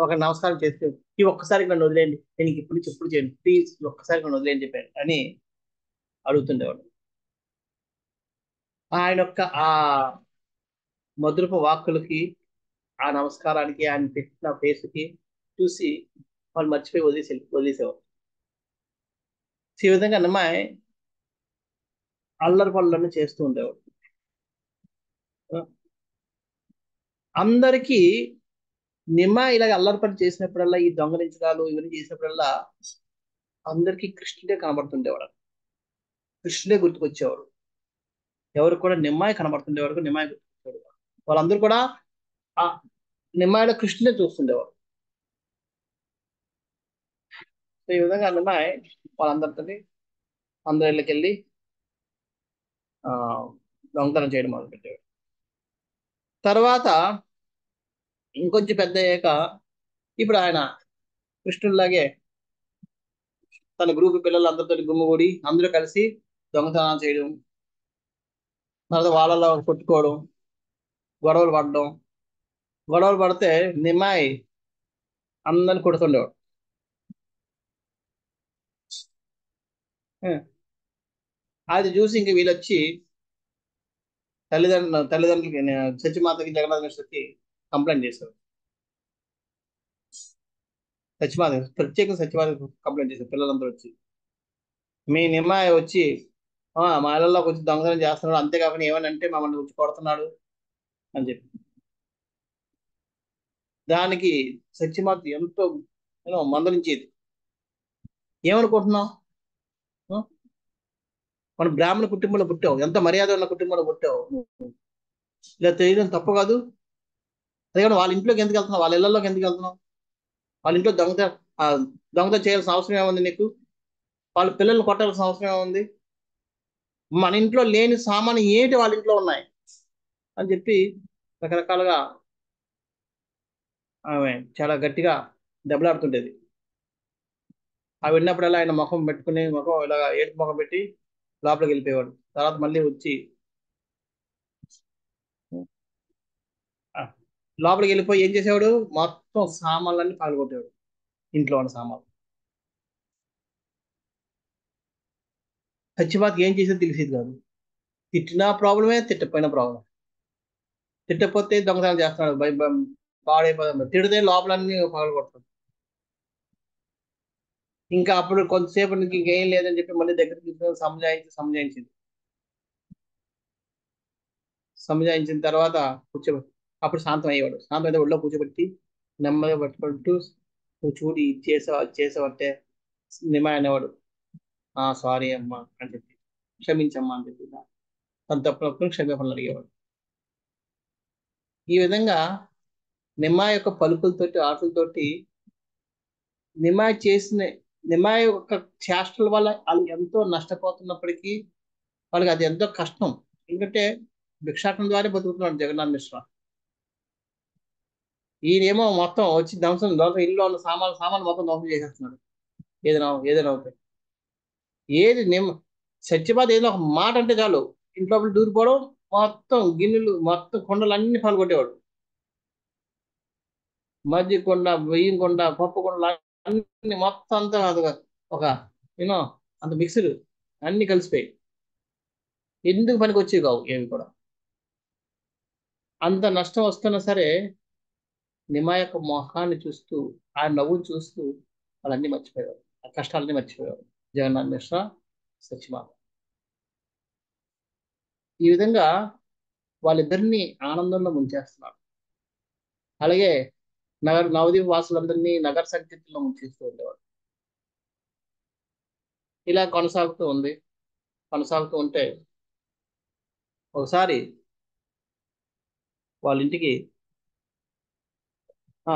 Speaker 1: ఒక నమస్కారం చేస్తే, ఈ ఒక్కసారికి నన్ను వదిలేయండి, నేను ఇప్పుడు నుంచి ఎప్పుడు చేయండి ప్లీజ్, ఒక్కసారి నన్ను వదిలేయండి చెప్పాను అని అడుగుతుండేవాడు. ఆయన యొక్క ఆ మధురపు వాక్కులకి, ఆ నమస్కారానికి, ఆయన పెట్టిన ఫేస్కి చూసి వాళ్ళు మర్చిపోయి వదిలేసేవారు. ఈ విధంగా అన్నమాయి అల్లరి పనులన్నీ చేస్తూ ఉండేవాడు. అందరికీ నిమ్మ ఇలాగ అల్లరి పని చేసినప్పుడల్లా, ఈ దొంగలించడాలు ఇవన్నీ చేసినప్పుడల్లా అందరికీ కృష్ణుడే కనబడుతుండేవాడు. కృష్ణుడే గుర్తుకొచ్చేవాడు. ఎవరు కూడా నిమ్మాయి కనబడుతుండే వరకు నిమ్మాయి గుర్తుకొచ్చేవాడు. వాళ్ళందరూ కూడా ఆ నిమ్మాయిలో కృష్ణుడే చూస్తుండేవారు. సో ఈ విధంగా నిమ్మాయి వాళ్ళందరితో అందరి ఇళ్ళకి వెళ్ళి ఆ దొంగతనం చేయడం మొదలుపెట్టాడు. తర్వాత ఇంకొంచెం పెద్ద అయ్యాక ఇప్పుడు ఆయన కృష్ణుడిలాగే తన గ్రూప్ పిల్లలందరితో గుమ్మగూడి అందరూ కలిసి దొంగతనాలు చేయడం, తర్వాత వాళ్ళలో కొట్టుకోవడం, గొడవలు పడడం. గొడవలు పడితే నిమ్మాయి అందరిని కొడుతుండేవాడు. అది చూసి ఇంక వీళ్ళొచ్చి తల్లిదండ్రులకి, సత్యమాతకి, జగన్నాథ మిశ్రకి కంప్లైంట్ చేశారు. ప్రత్యేకంగా సత్యమాత కంప్లైంట్ చేశారు. పిల్లలందరూ వచ్చి, మీ నిమ్మాయి వచ్చి మా ఇళ్ళలోకి వచ్చి దొంగతనం చేస్తున్నాడు, అంతేకాకుండా ఏమని అంటే మమ్మల్ని వచ్చి కొడుతున్నాడు అని చెప్పి. దానికి సత్యమాత ఎంతో మందలించేది. ఏమనుకుంటున్నావు? మన బ్రాహ్మణ కుటుంబంలో పుట్టావు, ఎంత మర్యాద ఉన్న కుటుంబంలో పుట్టావు, ఇలా తెలియడం తప్పు కాదు. అదే కానీ వాళ్ళ ఇంట్లోకి ఎందుకు వెళ్తున్నావు, వాళ్ళ ఇళ్లలోకి ఎందుకు వెళ్తున్నావు? వాళ్ళ ఇంట్లో ఆ, దొంగత చేయాల్సిన అవసరం ఏముంది నీకు? వాళ్ళ పిల్లల్ని కొట్టాల్సిన అవసరం ఏముంది? మన ఇంట్లో లేని సామాను ఏంటి వాళ్ళ ఇంట్లో ఉన్నాయి అని చెప్పి రకరకాలుగా ఆమె చాలా గట్టిగా దెబ్బలాడుతుండేది. అవి విన్నప్పుడల్లా ఆయన ముఖం పెట్టుకుని, ముఖం ఇలా ఏడుపు ముఖం పెట్టి లోపలికి వెళ్ళిపోయేవాడు. తర్వాత మళ్ళీ వచ్చి ఆ, లోపలికి వెళ్ళిపోయి ఏం చేసేవాడు, మొత్తం సామాన్లన్నీ పగలగొట్టేవాడు, ఇంట్లో ఉన్న సామాన్లు. సత్యవాతికి ఏం చేసేది తెలిసేది కాదు. తిట్టినా ప్రాబ్లమే, తిట్టకపోయినా ప్రాబ్లం. తిట్టకపోతే దొంగతనం చేస్తున్నాడు, పాడైపోతున్నాడు. తిడితే లోపలన్నీ పగలగొడతాడు. ఇంకా అప్పుడు కొంతసేపు నీకు ఇంకేం లేదని చెప్పి మళ్ళీ దగ్గర తీసుకొని సంజాయించింది. సంజాయించిన తర్వాత కూర్చోబెట్టి అప్పుడు శాంతం అయ్యేవాడు. శాంతం అయితే ఒళ్ళో కూర్చోబెట్టి నెమ్మదిగా పట్టుకుంటూ, నువ్వు చూడు ఇది చేసావు అది చేసావు అంటే నిమ్మ అనేవాడు. సారీ అమ్మా అని చెప్పి, క్షమించమ్మా అని చెప్పి తన తప్పులకు క్షమాపణలు అడిగేవాడు. ఈ విధంగా నిమ్మ యొక్క పలుకులతోటి ఆటలతోటి నిమ్మాయి చేసిన నిమ్మాయి యొక్క చేష్టల వల్ల వాళ్ళు ఎంతో నష్టపోతున్నప్పటికీ వాళ్ళకి అది ఎంతో కష్టం. ఎందుకంటే భిక్షాటన ద్వారా బతుకుతున్నాడు జగన్నాథ్ మిశ్రా. ఈయనేమో మొత్తం వచ్చి ధ్వంసం ఇల్లు ఉన్న సామాన్లు మొత్తం ధ్వంసం చేసేస్తున్నాడు. ఏదైనా అవుతాయి. ఏది నిమ్మ సత్యపాత ఏదో ఒక మాట అంటే చాలు, ఇంట్లో దూరిపోవడం, మొత్తం గిన్నెలు మొత్తం కొండలు అన్ని పాల్గొట్టేవాడు. మజ్జిగ కొండ, బియ్యం కొండ, పప్పు కొండలు అన్ని మొత్తం అంతా ఒక యూనో అంత మిక్స్డ్ అన్ని కలిసిపోయి ఎందుకు పనికి వచ్చేవి కావు ఏవి కూడా. అంత నష్టం వస్తున్నా సరే నిమా యొక్క మొహాన్ని చూస్తూ, ఆ నవ్వును చూస్తూ వాళ్ళన్నీ మర్చిపోయేవారు, ఆ కష్టాలన్నీ మర్చిపోయేవారు జగన్నాథ్ మిశ్రా, సత్యమాత. ఈ విధంగా వాళ్ళిద్దరిని ఆనందంలో ముంచేస్తున్నారు. అలాగే నవదీప్ వాసులందరినీ నగర సంకీర్తనలో ముంచేస్తూ ఉండేవాడు. ఇలా కొనసాగుతూ ఉంటే ఒకసారి వాళ్ళ ఇంటికి ఆ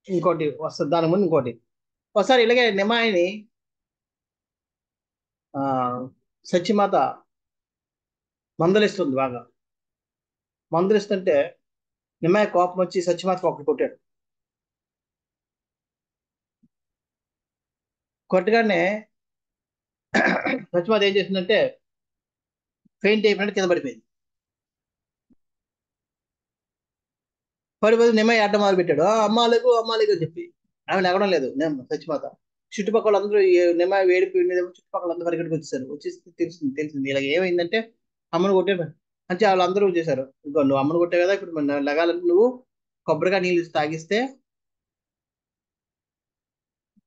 Speaker 1: ఇంకోటి వస్తుంది, దాని ముందు ఇంకోటి. ఒకసారి ఇలాగే నిమాయిని ఆ సత్యమాత మందలిస్తుంది బాగా. మందలిస్తుంటే నిమ్మాయి కోపం వచ్చి సత్యమాత ఒకటి కొట్టాడు. కొట్టగానే సత్యమాత ఏం చేసిందంటే ఫెయింట్ అయిపోయినట్టు కింద పడిపోయింది. పడిపోయి నిమ్మాయి అడ్డం మొదలు పెట్టాడు, అమ్మాలేకు అని చెప్పి. ఆమె ఎగడం లేదు సత్యమాత. చుట్టుపక్కల అందరూ నిమ్మాయి వేడిపోయి చుట్టుపక్కల అందరూ పరిగెట్టుకు వచ్చేసారు. వచ్చేసి తెలిసింది ఇలా ఏమైందంటే అమ్మను కొట్టాడు అంటే వాళ్ళందరూ చేశారు. ఇంకో నువ్వు అమ్మను కొట్టావు కదా, ఇప్పుడు లగాలంటే నువ్వు కొబ్బరిగా నీళ్ళు తాగిస్తే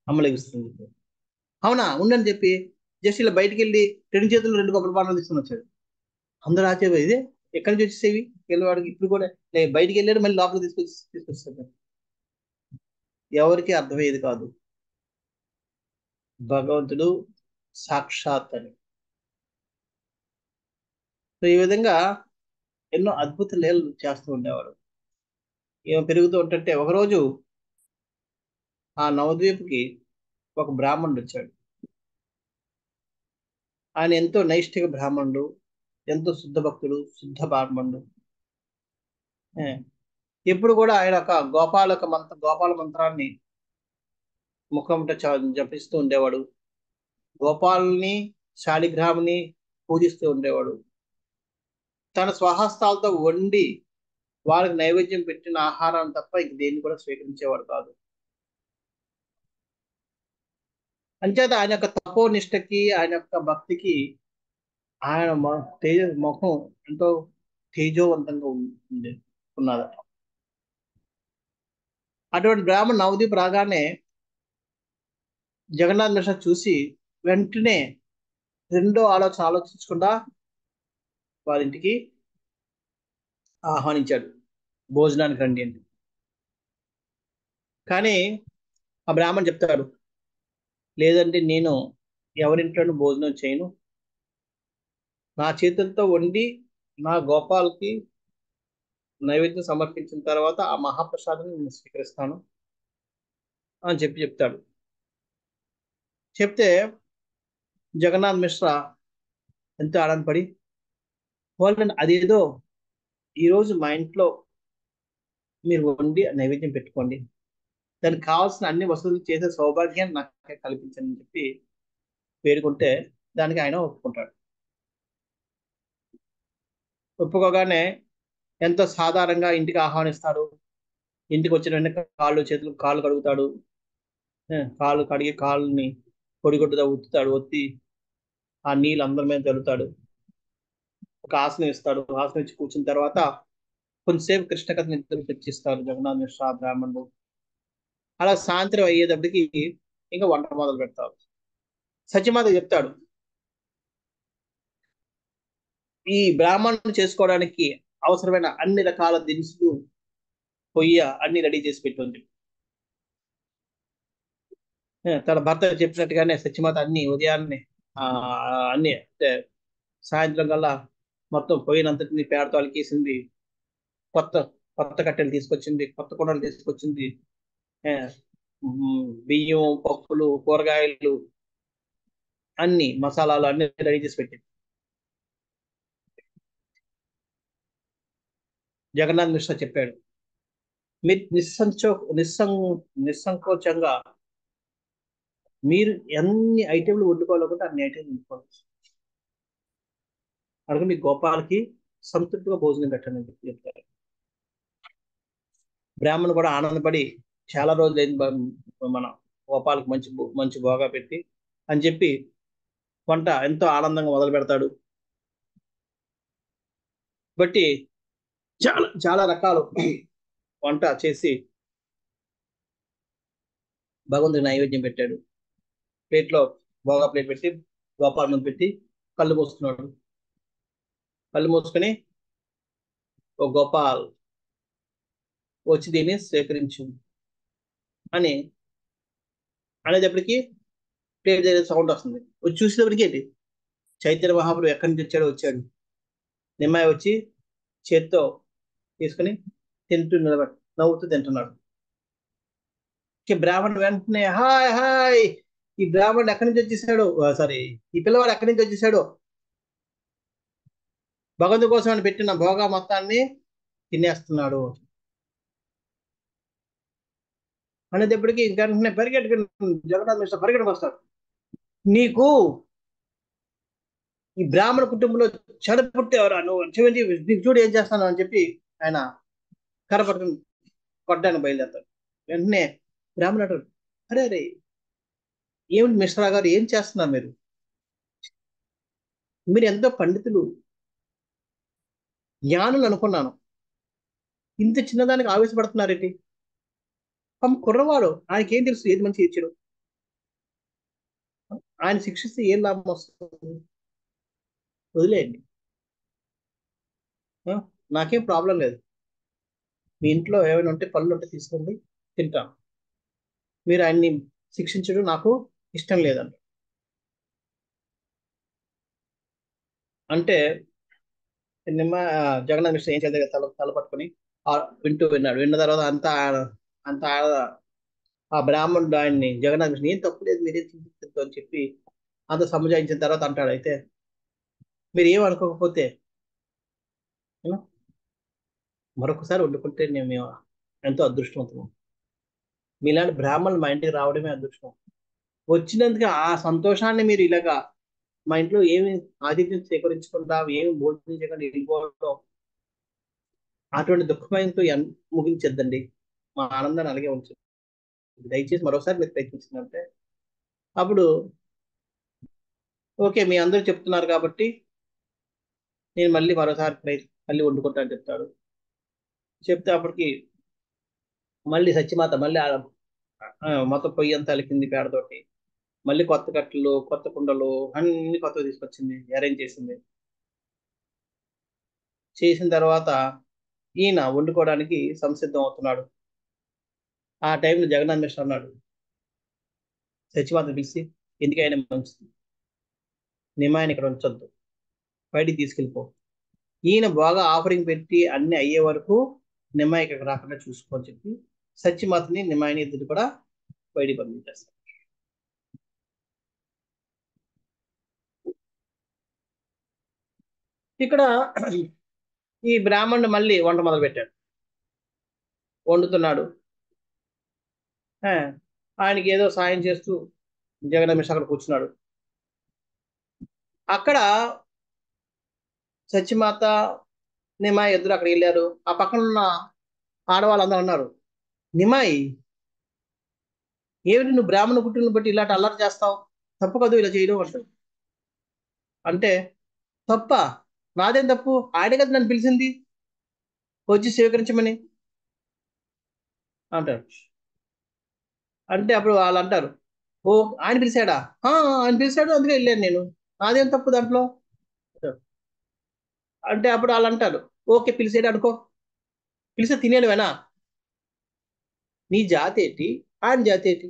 Speaker 1: అమ్మ లెగుస్తుంది. అవునా ఉండని చెప్పి జస్ట్ ఇలా బయటికి వెళ్ళి రెండు చేతులు రెండు కొబ్బరి బాణాలు తీసుకుని వచ్చాడు. అందరూ ఆశ్చర్య ఇది ఎక్కడి నుంచి వచ్చేసేవి వాడికి ఇప్పుడు కూడా బయటికి వెళ్ళాడు, మళ్ళీ లోపలికి తీసుకొచ్చాడు. ఎవరికి అర్థమయ్యేది కాదు భగవంతుడు సాక్షాత్ అని. సో ఈ విధంగా ఎన్నో అద్భుత లీలలు చేస్తూ ఉండేవాడు. ఏమో పెరుగుతూ ఉంటుంటే ఒకరోజు ఆ నవద్వీప్కి ఒక బ్రాహ్మణుడు వచ్చాడు. ఆయన ఎంతో నైష్ఠిక బ్రాహ్మణుడు, ఎంతో శుద్ధ భక్తుడు, శుద్ధ బ్రాహ్మణుడు. ఎప్పుడు కూడా ఆయన ఒక గోపాల మంత్రాన్ని ముఖంట జపిస్తూ ఉండేవాడు. గోపాలని, శాలిగ్రాముని పూజిస్తూ ఉండేవాడు. తన స్వహస్తాలతో వండి వాళ్ళకి నైవేద్యం పెట్టిన ఆహారం తప్ప ఇంక దేన్ని కూడా స్వీకరించేవాడు కాదు. అంచేత ఆయన యొక్క తపోనిష్టకి, ఆయన యొక్క భక్తికి ఆయన ముఖం ఎంతో తేజోవంతంగా ఉన్నదట. అటువంటి బ్రాహ్మణ్ నవదీప్ రాగానే జగన్నాథ్ మిశ్రా చూసి వెంటనే రెండో ఆలోచించకుండా వాళ్ళ ఇంటికి ఆహ్వానించాడు, భోజనానికి రండి అని. కానీ ఆ బ్రాహ్మణ్ చెప్తాడు, లేదంటే నేను ఎవరింట్లోనూ భోజనం చేయను. నా చేతులతో వండి నా గోపాల్కి నైవేద్యం సమర్పించిన తర్వాత ఆ మహాప్రసాదం నేను స్వీకరిస్తాను అని చెప్తాడు. చెప్తే జగన్నాథ్ మిశ్రా ఎంతో ఆనందపడి, వాళ్ళని అదేదో ఈరోజు మా ఇంట్లో మీరు వండి నైవేద్యం పెట్టుకోండి, దానికి కావాల్సిన అన్ని వసతులు చేసే సౌభాగ్యాన్ని నాకు కల్పించండి అని చెప్పి వేడుకుంటే దానికి ఆయన ఒప్పుకుంటాడు. ఒప్పుకోగానే ఎంతో సాధారణంగా ఇంటికి ఆహ్వానిస్తాడు. ఇంటికి వచ్చిన వెంటనే కాళ్ళు కడుగుతాడు. కాళ్ళు కడిగి కాళ్ళని పొడిగొట్టుగా ఉత్తుతాడు. ఒత్తి ఆ నీళ్ళు అందరి మీద చల్లుతాడు. ఒక ఆసనం ఇస్తాడు. ఆసనం ఇచ్చి కూర్చున్న తర్వాత కొంతసేపు కృష్ణ కథ నిద్రలు తెచ్చిస్తారు జగన్నాథ్ మిశ్రా బ్రాహ్మణుడు. అలా సాయంత్రం అయ్యేటప్పటికి ఇంకా వంట మొదలు పెడతారు. సత్యమాత చెప్తాడు, ఈ బ్రాహ్మణుడు చేసుకోవడానికి అవసరమైన అన్ని రకాల దినుసులు పొయ్య అన్ని రెడీ చేసి పెట్టుంది. తన భర్త చెప్పినట్టుగానే సత్యమాత అన్ని ఉదయాన్నే అన్ని అంటే సాయంత్రం కల్లా మొత్తం పొయ్యినంతటిని పేడతో అలికేసింది. కొత్త కొత్త కట్టెలు తీసుకొచ్చింది, కొత్త కుండలు తీసుకొచ్చింది. బియ్యం, పప్పులు, కూరగాయలు, అన్ని మసాలాలు అన్ని రెడీ చేసి పెట్టింది. జగన్నాథ్ మిశ్రా చెప్పాడు, మీరు నిస్సంకోచంగా మీరు ఎన్ని ఐటెంలు వండుకోవాలనుకుంటే అన్ని ఐటెంలు వండుకోవాలి. అడుగు మీ గోపాలకి సంతృప్తిగా భోజనం పెట్టండి అని చెప్తారు. బ్రాహ్మణు కూడా ఆనందపడి చాలా రోజులు మన గోపాలకు మంచి మంచి భోగా పెట్టి అని చెప్పి వంట ఎంతో ఆనందంగా మొదలు పెడతాడు. బట్టి చాలా చాలా రకాలు వంట చేసి భగవంతుడికి నైవేద్యం పెట్టాడు. ప్లేట్లో భోగా ప్లేట్ పెట్టి గోపాల ముందు పెట్టి కళ్ళు మూసుకున్నాడు. కళ్ళు మూసుకొని, ఓ గోపాల్ వచ్చి దీన్ని స్వీకరించు అని అనేటప్పటికి ప్లేట్ దగ్గర సౌండ్ వస్తుంది. వచ్చి చూసేటప్పటికి ఏంటి, చైతన్య మహాప్రభు ఎక్కడి నుంచి వచ్చాడు. నిమ్మాయి వచ్చి చేత్తో తీసుకుని తింటూ నవ్వుతూ తింటున్నాడు. బ్రాహ్మణుడు వెంటనే హాయ్ హాయ్, ఈ బ్రాహ్మణుడు ఎక్కడి నుంచి వచ్చేసాడు, సారీ ఈ పిల్లవాడు ఎక్కడి నుంచి వచ్చేసాడు, భగవంతు కోసం అని పెట్టిన భోగా మొత్తాన్ని తినేస్తున్నాడు అనేటప్పటికి ఇంకా జగన్నాథ్ మిశ్రా పరిగెట్టుకు వస్తాడు. నీకు ఈ బ్రాహ్మణ కుటుంబంలో చెడపుట్టేవరా నువ్వు, నీకు చూడు ఏం చేస్తాను అని చెప్పి ఆయన కరపట్టుకుని కొట్టడానికి బయలుదేరతాడు. వెంటనే బ్రాహ్మణుడు అంటాడు, అరే అరే ఏమిటి మిశ్రా గారు ఏం చేస్తున్నారు మీరు, మీరు ఎంతో పండితులు జ్ఞానులు అనుకున్నాను, ఇంత చిన్నదానికి ఆవేశపడుతున్నారేంటి, కుర్రవాడు ఆయనకి ఏం తెలుసు ఏది మంచి ఇచ్చాడు, ఆయన శిక్షిస్తే ఏం లాభం వస్తుంది, వదిలేయండి, నాకేం ప్రాబ్లం లేదు, మీ ఇంట్లో ఏమైనా ఉంటే పళ్ళు ఉంటే తీసుకోండి తింటాం, మీరు ఆయన్ని శిక్షించడం నాకు ఇష్టం లేదంట. అంటే నిమ్మ జగన్నాథ్ మిశ్రా ఏం చేద్దాం తల పట్టుకొని వింటూ విన్నాడు. విన్న తర్వాత అంతా ఆ బ్రాహ్మణుడు ఆయన్ని జగన్నాథ్ మిశ్రా ఏం తప్పు లేదు మీరేం చింతించద్దు అని చెప్పి అంత సముజాయించిన తర్వాత అంటాడు, అయితే మీరు ఏం అనుకోకపోతే మరొకసారి వండుకుంటే మేము ఎంతో అదృష్టవంతము, మీలాంటి బ్రాహ్మణులు మా ఇంటికి రావడమే అదృష్టం, వచ్చినందుకు ఆ సంతోషాన్ని మీరు ఇలాగా మా ఇంట్లో ఏమి ఆతిథ్యం సేకరించకుండా ఏమి భోజనం చేయకుండా వెళ్ళిపోవడం, అటువంటి దుఃఖమయంతో ముగించద్దండి, మా ఆనందాన్ని అలాగే ఉంచండి, దయచేసి మరోసారి మీరు ప్రయత్నించిందంటే అప్పుడు ఓకే మీ అందరూ చెప్తున్నారు కాబట్టి నేను మరోసారి మళ్ళీ వండుకుంటాను చెప్తాడు. చెప్తే అప్పటికి మళ్ళీ సత్యమాత మళ్ళీ మొత్తం పొయ్యి అంతా అలికింది పేడతోటి, మళ్ళీ కొత్త కట్టలు కొత్త కుండలు అన్ని కొత్తగా తీసుకొచ్చింది, అరేంజ్ చేసింది. చేసిన తర్వాత ఈయన వండుకోవడానికి సంసిద్ధం అవుతున్నాడు. ఆ టైంలో జగన్నాథ్ మిశ్రా అన్నాడు, సత్యమాత పిలిచి ఎందుకైనా మంచిది నిమాయిని ఇక్కడ ఉంచొద్దు, బయటికి తీసుకెళ్ళిపో. ఈయన బాగా ఆఫరింగ్ పెట్టి అన్ని అయ్యే వరకు నిమ్మాయి ఇక్కడికి రాకుండా చూసుకోని చెప్పి సత్యమాతని నిమ్మాయిని ఇద్దరు కూడా బయటికి పంపించేస్తారు. ఇక్కడ ఈ బ్రాహ్మణుడు మళ్ళీ వంట మొదలు పెట్టాడు, వండుతున్నాడు. ఆ, ఆయనకి ఏదో సాయం చేస్తూ జగదమేష్ అక్కడ కూర్చున్నాడు. అక్కడ సత్యమాత నిమ్మాయి ఇద్దరు అక్కడ వెళ్ళారు. ఆ పక్కన ఉన్న ఆడవాళ్ళందరూ అన్నారు, నిమ్మాయి ఏమిటి నువ్వు బ్రాహ్మణ పుట్టిన బట్టి ఇలాంటి అల్లరి చేస్తావు, తప్పు కదూ ఇలా చేయడం అంటారు. అంటే తప్ప, నాదేం తప్పు, ఆయనే కదా నన్ను పిలిచింది వచ్చి స్వీకరించమని అంటారు. అంటే అప్పుడు వాళ్ళు అంటారు, ఓ ఆయన పిలిచాడా, ఆయన పిలిచాడు అందుకే వెళ్ళాను నేను, నాదేం తప్పు దాంట్లో. అంటే అప్పుడు వాళ్ళు అంటారు, ఓకే పిలిచాడు అనుకో, పిలిస్తే తినేడువేనా, నీ జాతి ఏంటి, ఆయన జాతి ఏంటి,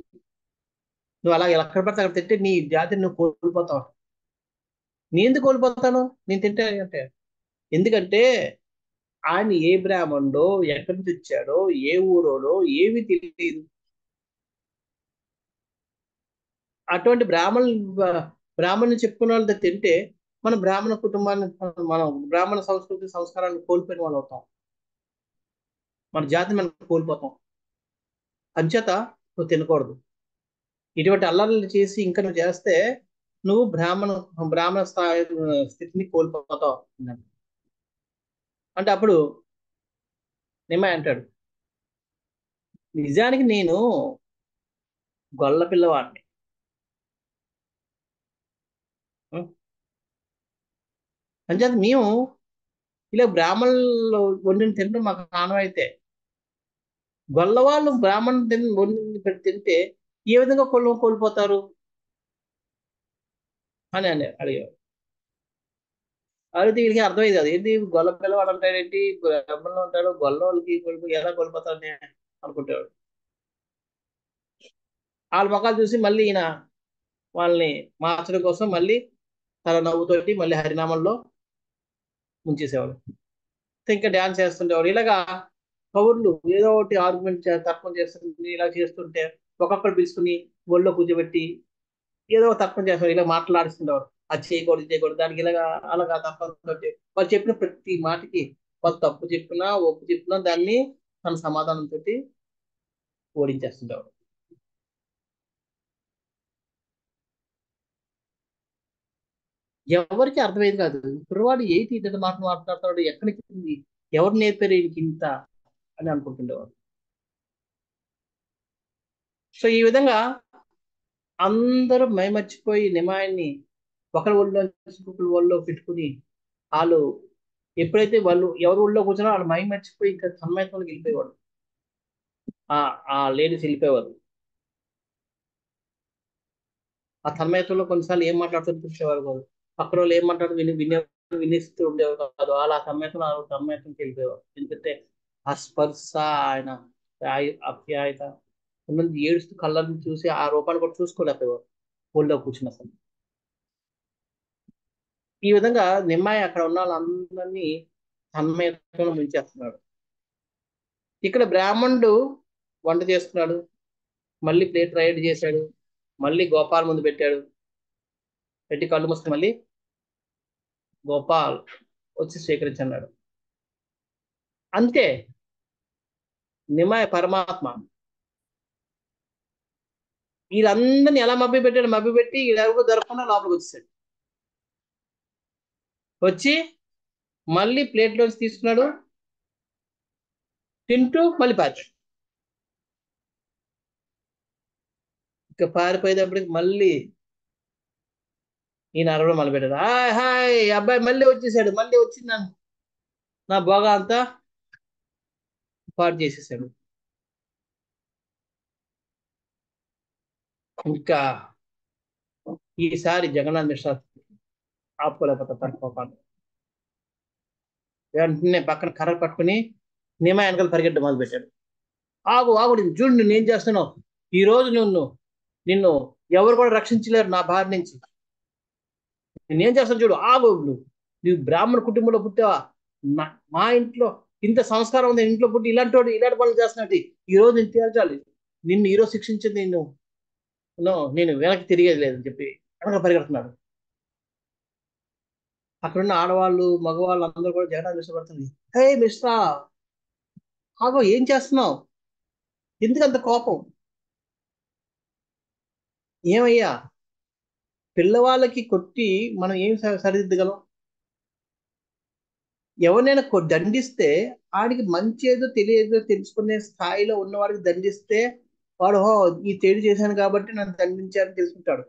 Speaker 1: నువ్వు అలా ఎక్కడ పడితే అక్కడ తింటే నీ జాతిని నువ్వు కోల్పోతావు. నేను ఎందుకు కోల్పోతాను, నేను తింటే అంటే, ఎందుకంటే ఆయన ఏ బ్రాహ్మణుడో, ఎక్కడి నుంచి వచ్చాడో, ఏ ఊరోడో ఏమీ తెలియదు. అటువంటి బ్రాహ్మణుని చెప్పుకున్న వాళ్ళతో తింటే మన బ్రాహ్మణ కుటుంబాన్ని, మనం బ్రాహ్మణ సంస్కృతి సంస్కారాన్ని కోల్పోయిన వాళ్ళు అవుతాం, మన జాతిని మనం కోల్పోతాం. అంచేత నువ్వు తినకూడదు, ఇటువంటి అల్లర్లు చేసి ఇంకా నువ్వు చేస్తే నువ్వు బ్రాహ్మణ స్థాయి స్థితిని కోల్పోతావు అన్నాడు. అంటే అప్పుడు నిమ్మాయి అంటాడు, నిజానికి నేను గొల్ల పిల్లవాడిని. ఉం? అంచేత మేము ఇలా బ్రాహ్మణులు వండిన తినడం మాకు ఆనవాయితే, గొల్లవాళ్ళు బ్రాహ్మణ్ వండిన తింటే ఏ విధంగా కోల్పోతారు అని అడిగారు. అడిగితే వీళ్ళకి అర్థమైంది కదా, ఏంటి గొల్ల పిల్లవాడు అంటాడేంటి, బ్రాహ్మణులు ఉంటాడు, గొల్ల వాళ్ళకి ఎలా కోల్పోతారని అనుకుంటాడు. వాళ్ళ ముఖాలు చూసి మళ్ళీ ఈయన వాళ్ళని మార్చడం కోసం మళ్ళీ తన నవ్వుతోటి మళ్ళీ హరినామంలో ముంచేసేవాడు. ఇంకా డ్యాన్స్ చేస్తుండేవాడు. ఇలాగా కౌర్లు ఏదో ఒకటి ఆర్గ్యుమెంట్ తర్కం చేస్తుంటే ఇలా చేస్తుంటే ఒక్కొక్కరు పిలుచుకుని ఒళ్ళో కూర్చోబెట్టి ఏదో ఒక తర్కం చేస్తారు, ఇలా మాట్లాడుతుండేవారు. అది చేయకూడదు ఇది చేయకూడదు దానికి ఇలాగా అలాగా తర్కం. వాళ్ళు చెప్పిన ప్రతి మాటకి వాళ్ళు తప్పు చెప్పినా ఒప్పు చెప్పినా దాన్ని తన సమాధానంతో ఓడించేస్తుండేవాడు. ఎవరికి అర్థమయ్యేది కాదు, కుర్రవాడు ఏంటి ఇంత మాట మాట్లాడతాడు, ఎక్కడికి ఎవరు నేర్పారు ఈయనకి ఇంత అని అనుకుంటుండేవాడు. సో ఈ విధంగా అందరూ మైమర్చిపోయి నిమాయిని ఒకరి ఒళ్ళో ఒకరి ఒళ్ళో పెట్టుకుని వాళ్ళు ఎప్పుడైతే వాళ్ళు ఎవరి ఒళ్ళో కూర్చున్నా వాళ్ళు మైమర్చిపోయి ఇంకా తన్మయత్వంలోకి వెళ్ళిపోయేవాడు. ఆ ఆ లేడీస్ వెళ్ళిపోయేవారు. ఆ తన్మయత్వంలో కొన్నిసార్లు ఏం మాట్లాడుతుందో చూసేవారు కాదు, పక్కన వాళ్ళు ఏం మాట్లాడుతూ వినిస్తూ ఉండేవారు కాదు. అలా తన్మయత్వంకి వెళ్ళిపోయేవారు. ఎందుకంటే ఆ స్పర్శ, ఆయన ఆప్యాయత, కొంతమంది ఏడుస్తూ కళ్ళని చూసి ఆ రూపాన్ని కూడా చూసుకోలేకపోయేవారు ఒళ్ళో కూర్చున్న అసలు. ఈ విధంగా నిమ్మాయి అక్కడ ఉన్న వాళ్ళందరినీ తన్మయత్వంలో ముంచేస్తున్నాడు. ఇక్కడ బ్రాహ్మణుడు వంట చేస్తున్నాడు, మళ్ళీ ప్లేట్ రైడ్ చేశాడు, మళ్ళీ గోపాల్ ముందు పెట్టాడు, పెట్టి కళ్ళు మూసుకుని మళ్ళీ గోపాల్ వచ్చి స్వీకరించన్నాడు. అంతే, నిమ్మాయి పరమాత్మ వీళ్ళందరినీ ఎలా మభ్య పెట్టాడు, మభ్య పెట్టి వీళ్ళెవరు దొరకకుండా లోపలికి వచ్చేసాడు. వచ్చి మళ్ళీ ప్లేట్లోంచి తీసుకున్నాడు, తింటూ మళ్ళీ పారాడు. ఇక పారిపోయేటప్పటికి మళ్ళీ ఈయన అరవడం మొదలు పెట్టాడు, హాయ్ హాయ్ అబ్బాయి మళ్ళీ వచ్చేసాడు, మళ్ళీ వచ్చిందని నా భోగా అంతా పాడు చేసేసాడు. ఇంకా ఈసారి జగన్నాథ్ మిశ్రా ఆపుకోలేకపోతే తన కోపాన్ని వెంటనే పక్కన కర్ర పట్టుకుని నియమ వెనకాల పరిగెట్టడం మొదలు పెట్టాడు. ఆగు ఆగు, చూడు నేను ఏం చేస్తున్నావు, ఈ రోజు నిన్ను ఎవరు కూడా రక్షించలేరు నా బారి నుంచి, నేనేం చేస్తాను చూడు, ఆగు నువ్వు బ్రాహ్మణ కుటుంబంలో పుట్టావా, మా ఇంట్లో ఇంత సంస్కారం ఉంది, ఇంట్లో పుట్టి ఇలాంటి వాడు ఇలాంటి పనులు చేస్తున్నట్టు ఈ రోజు నేను తేల్చాలి, నిన్ను ఈరోజు శిక్షించింది నేను వెనక్కి తిరిగేది లేదని చెప్పి వెనక పరిగెడుతున్నాడు. అక్కడున్న ఆడవాళ్ళు మగవాళ్ళు అందరూ కూడా జగన్ ఇష్టపడుతుంది. హే మిస్టా, ఆగో ఏం చేస్తున్నావు, ఎందుకు అంత కోపం, ఏమయ్యా, పిల్లవాళ్ళకి కొట్టి మనం ఏం సరిదిద్దగలం, ఎవరినైనా దండిస్తే ఆడికి మంచి ఏదో తెలియదో తెలుసుకునే స్థాయిలో ఉన్నవాడికి దండిస్తే వాడు హో ఈ తేడు చేశాను కాబట్టి నన్ను దండించారని తెలుసుకుంటాడు.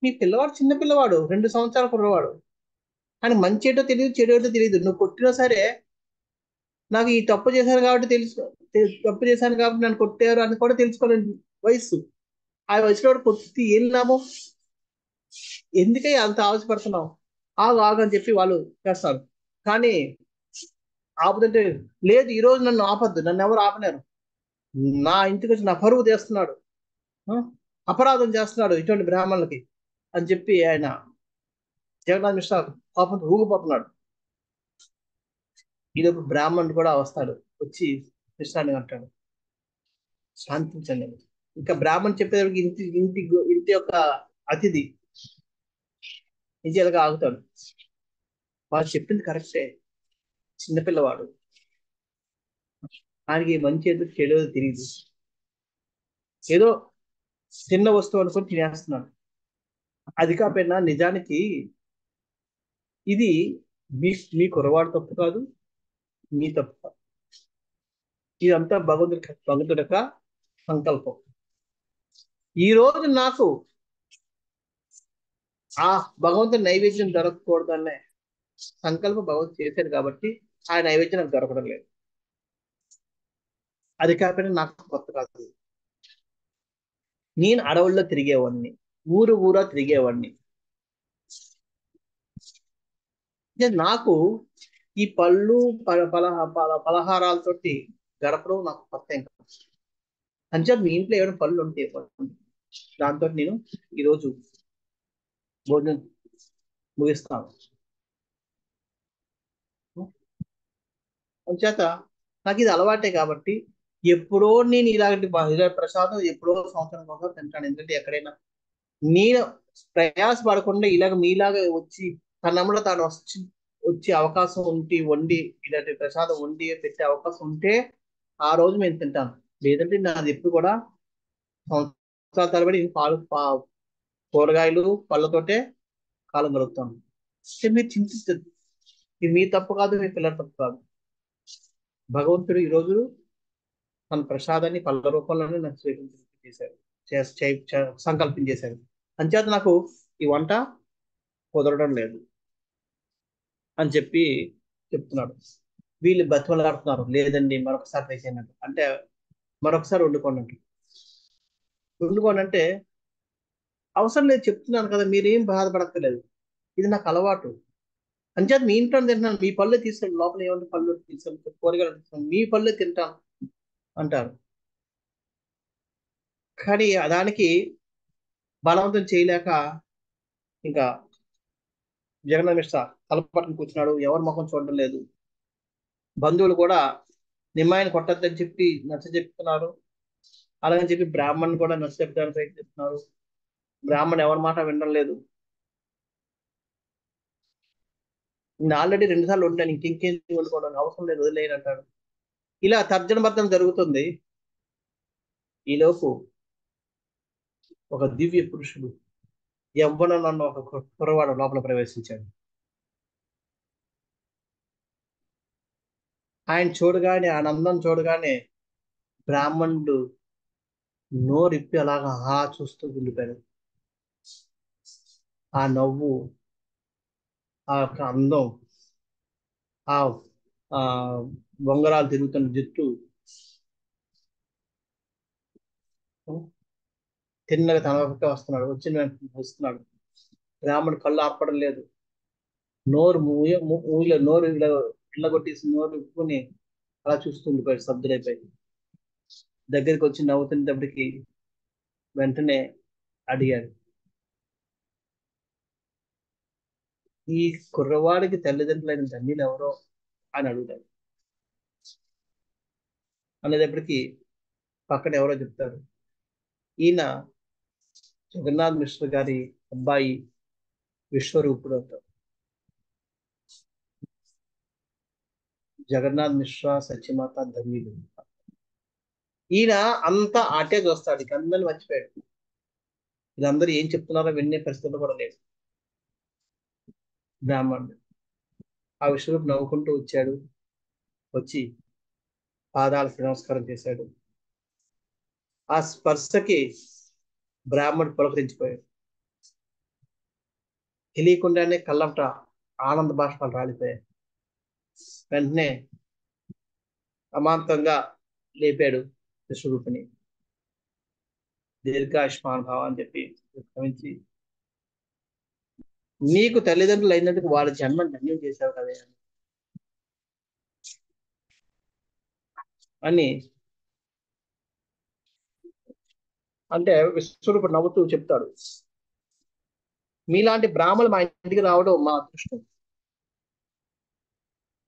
Speaker 1: మీ పిల్లవాడు చిన్న పిల్లవాడు, 2 సంవత్సరాల కుర్రవాడు, ఆయన మంచి ఏటో తెలియదు చెడు ఏటో తెలియదు, నువ్వు కొట్టినా సరే నాకు ఈ తప్పు చేశాను కాబట్టి తప్పు చేశాను కాబట్టి నన్ను కొట్టారు అని కూడా తెలుసుకోలేని వయసు. ఆ వయసులో వాడు కొట్టి ఏం లాభం, ఎందుకై అంత ఆలోచపడుతున్నావు, ఆగు ఆగు అని చెప్పి వాళ్ళు చేస్తారు. కానీ ఆపుదంటే లేదు, ఈ రోజు నన్ను ఆపద్దు, నన్ను ఎవరు ఆపలేరు, నా ఇంటికి వచ్చి నా పరువు తీస్తున్నాడు, ఆ, అపరాధం చేస్తున్నాడు ఇటువంటి బ్రాహ్మణులకి అని చెప్పి ఆయన జగన్నాథ్ మిశ్రా పాపంతో ఊగిపోతున్నాడు. ఈలోపు బ్రాహ్మణుడు కూడా వస్తాడు, వచ్చి మిశ్రాన్ని అంటాడు, శాంతించండి. ఇంకా బ్రాహ్మణ్ చెప్పేటప్పటికి ఇంటి యొక్క అతిథి నిజాలుగా ఆగుతాడు. వాడు చెప్పింది కరెక్టే, చిన్నపిల్లవాడు, ఆయనకి మంచి ఏదో చెడు ఏదో తెలియదు, ఏదో చిన్న వస్తువు అనుకొని తినేస్తున్నాడు. అది కాకపోయినా నిజానికి ఇది మీ మీ కురవాడు తప్పు కాదు, మీ తప్పు కాదు. ఇదంతా భగవంతుడి యొక్క సంకల్పం. ఈ రోజు నాకు ఆ భగవంతుడి నైవేద్యం దొరకకూడదనే సంకల్పం భగవంతుడు చేశాడు కాబట్టి ఆ నైవేద్యం నాకు దొరకడం లేదు. అది కాకపోయినా నాకు కొత్త కాదు, నేను అడవుల్లో తిరిగేవాడిని, ఊరా తిరిగేవాడిని. నాకు ఈ పళ్ళు పలహారాలతోటి గడపడం నాకు కొత్త ఏం కాదు. అంచేత మీ ఇంట్లో ఏమైనా పళ్ళు ఉంటే దాంతో నేను ఈరోజు భోజనం ముగిస్తాను. అంచేత నాకు ఇది అలవాటే కాబట్టి ఎప్పుడో నేను ఇలాంటి ప్రసాదం ఎప్పుడో సంవత్సరం కోసం తింటాను. ఎందుకంటే ఎక్కడైనా నేను ప్రయాస పడకుండా ఇలాగ మీలాగా వచ్చి తనమ్మలో తాను వచ్చే అవకాశం ఉండి వండి ఇలాంటి ప్రసాదం వండి పెట్టే అవకాశం ఉంటే ఆ రోజు మేము తింటాను. లేదంటే నాది ఎప్పుడు కూడా సంవత్సరాల తరబడి కూరగాయలు పళ్ళతోటే కాలం గడుపుతాను. మీరు చింతించదు, ఇది మీ తప్పు కాదు, మీ పిల్లల తప్పు కాదు. భగవంతుడు ఈరోజు తన ప్రసాదాన్ని పళ్ళ రూపంలోనే నాకు స్వీకరించేశారు, సంకల్పించేశారు. అంచేత నాకు ఈ వంట కుదరడం లేదు అని చెప్పి చెప్తున్నాడు. వీళ్ళు బతిమలాడుతున్నారు, లేదండి మరొకసారి ట్రై చేయనట్టు, అంటే మరొకసారి వండుకోనండి. వండుకోనంటే అవసరం లేదు, చెప్తున్నాను కదా, మీరేం బాధపడక్కర్లేదు, ఇది నాకు అలవాటు. అంచేత మీ ఇంట్లో తింటున్నాను, మీ పళ్ళే తీసుకెళ్ళి లోపల ఏమంటే పళ్ళు తీసుకెళ్ళి కూరగాయలు తీసుకెళ్ళి మీ పళ్ళే తింటాను అంటారు. కానీ దానికి బలవంతం చేయలేక ఇంకా జగన్నాథ మిశ్రా తలపట్టుకుని కూర్చున్నాడు, ఎవరి ముఖం చూడడం లేదు. బంధువులు కూడా నిమ్మాయిని కొట్టద్దని చెప్పి నచ్చ చెప్తున్నారు, అలాగని చెప్పి బ్రాహ్మణ్ కూడా నచ్చ చెప్పడానికి ప్రయత్నిస్తున్నారు. బ్రాహ్మణ్ ఎవరి మాట వినడం లేదు. నేను ఆల్రెడీ 2 సార్లు ఉంటాను, ఇంకేం వండుకోవడానికి అవసరం లేదు, వదిలేయని అంటాడు. ఇలా తర్జన భర్జన జరుగుతుంది. ఈలోపు ఒక దివ్య పురుషుడు యవ్వనం నన్ను ఒక కుర్రవాడు లోపల ప్రవేశించాడు. ఆయన చూడగానే, ఆ నందం చూడగానే బ్రాహ్మణుడు నోరిప్పి అలాగా చూస్తూ ఉండిపోయాడు. ఆ నవ్వు, ఆ యొక్క అందం, ఆ ఆ బొంగరాలు తిరుగుతున్న జుట్టు, తిన్నగా తన వైపుకే వస్తున్నాడు, వస్తున్నాడు. బ్రాహ్మణుడు కళ్ళు ఆపడం లేదు, నోరు నోరు ఇళ్ళ కొట్టేసి నోరు ఉప్పుకొని అలా చూస్తూ ఉండిపోయాడు, స్తబ్దులైపోయి. దగ్గరికి వచ్చి నవ్వుతున్నప్పటికీ వెంటనే అడిగాడు, ఈ కుర్రవాడికి తల్లిదండ్రులైన ధన్యులు ఎవరో అని అడుగుతాడు. అనేటప్పటికీ పక్కన ఎవరో చెప్తారు, ఈయన జగన్నాథ్ మిశ్ర గారి అబ్బాయి విశ్వరూపుడు అంటారు. జగన్నాథ్ మిశ్రా సత్యమాత ధన్యులు. ఈయన అంతా ఆటే చూస్తాడు, ఇక అందరిని మర్చిపోయాడు. వీళ్ళందరూ ఏం చెప్తున్నారో వినే పరిస్థితులు కూడా లేదు. బ్రాహ్మణుడు ఆ విశ్వరూపు నవ్వుకుంటూ వచ్చాడు. వచ్చి పాదాలకు నమస్కారం చేశాడు. ఆ స్పర్శకి బ్రాహ్మణుడు పులకరించిపోయాడు. తెలియకుండానే కళ్ళంట ఆనంద బాష్పాలు రాలిపోయాయి. వెంటనే అమాంతంగా లేపాడు విశ్వరూపిణి. దీర్ఘాయుష్మాన్ భావ అని చెప్పి క్షమించి, నీకు తల్లిదండ్రులు అయినందుకు వాళ్ళ జన్మ ధన్యం చేశావు కదా అని అంటే విశ్వరూపుడు నవ్వుతూ చెప్తాడు, మీలాంటి బ్రాహ్మణులు మా ఇంటికి రావడం మా అదృష్టం.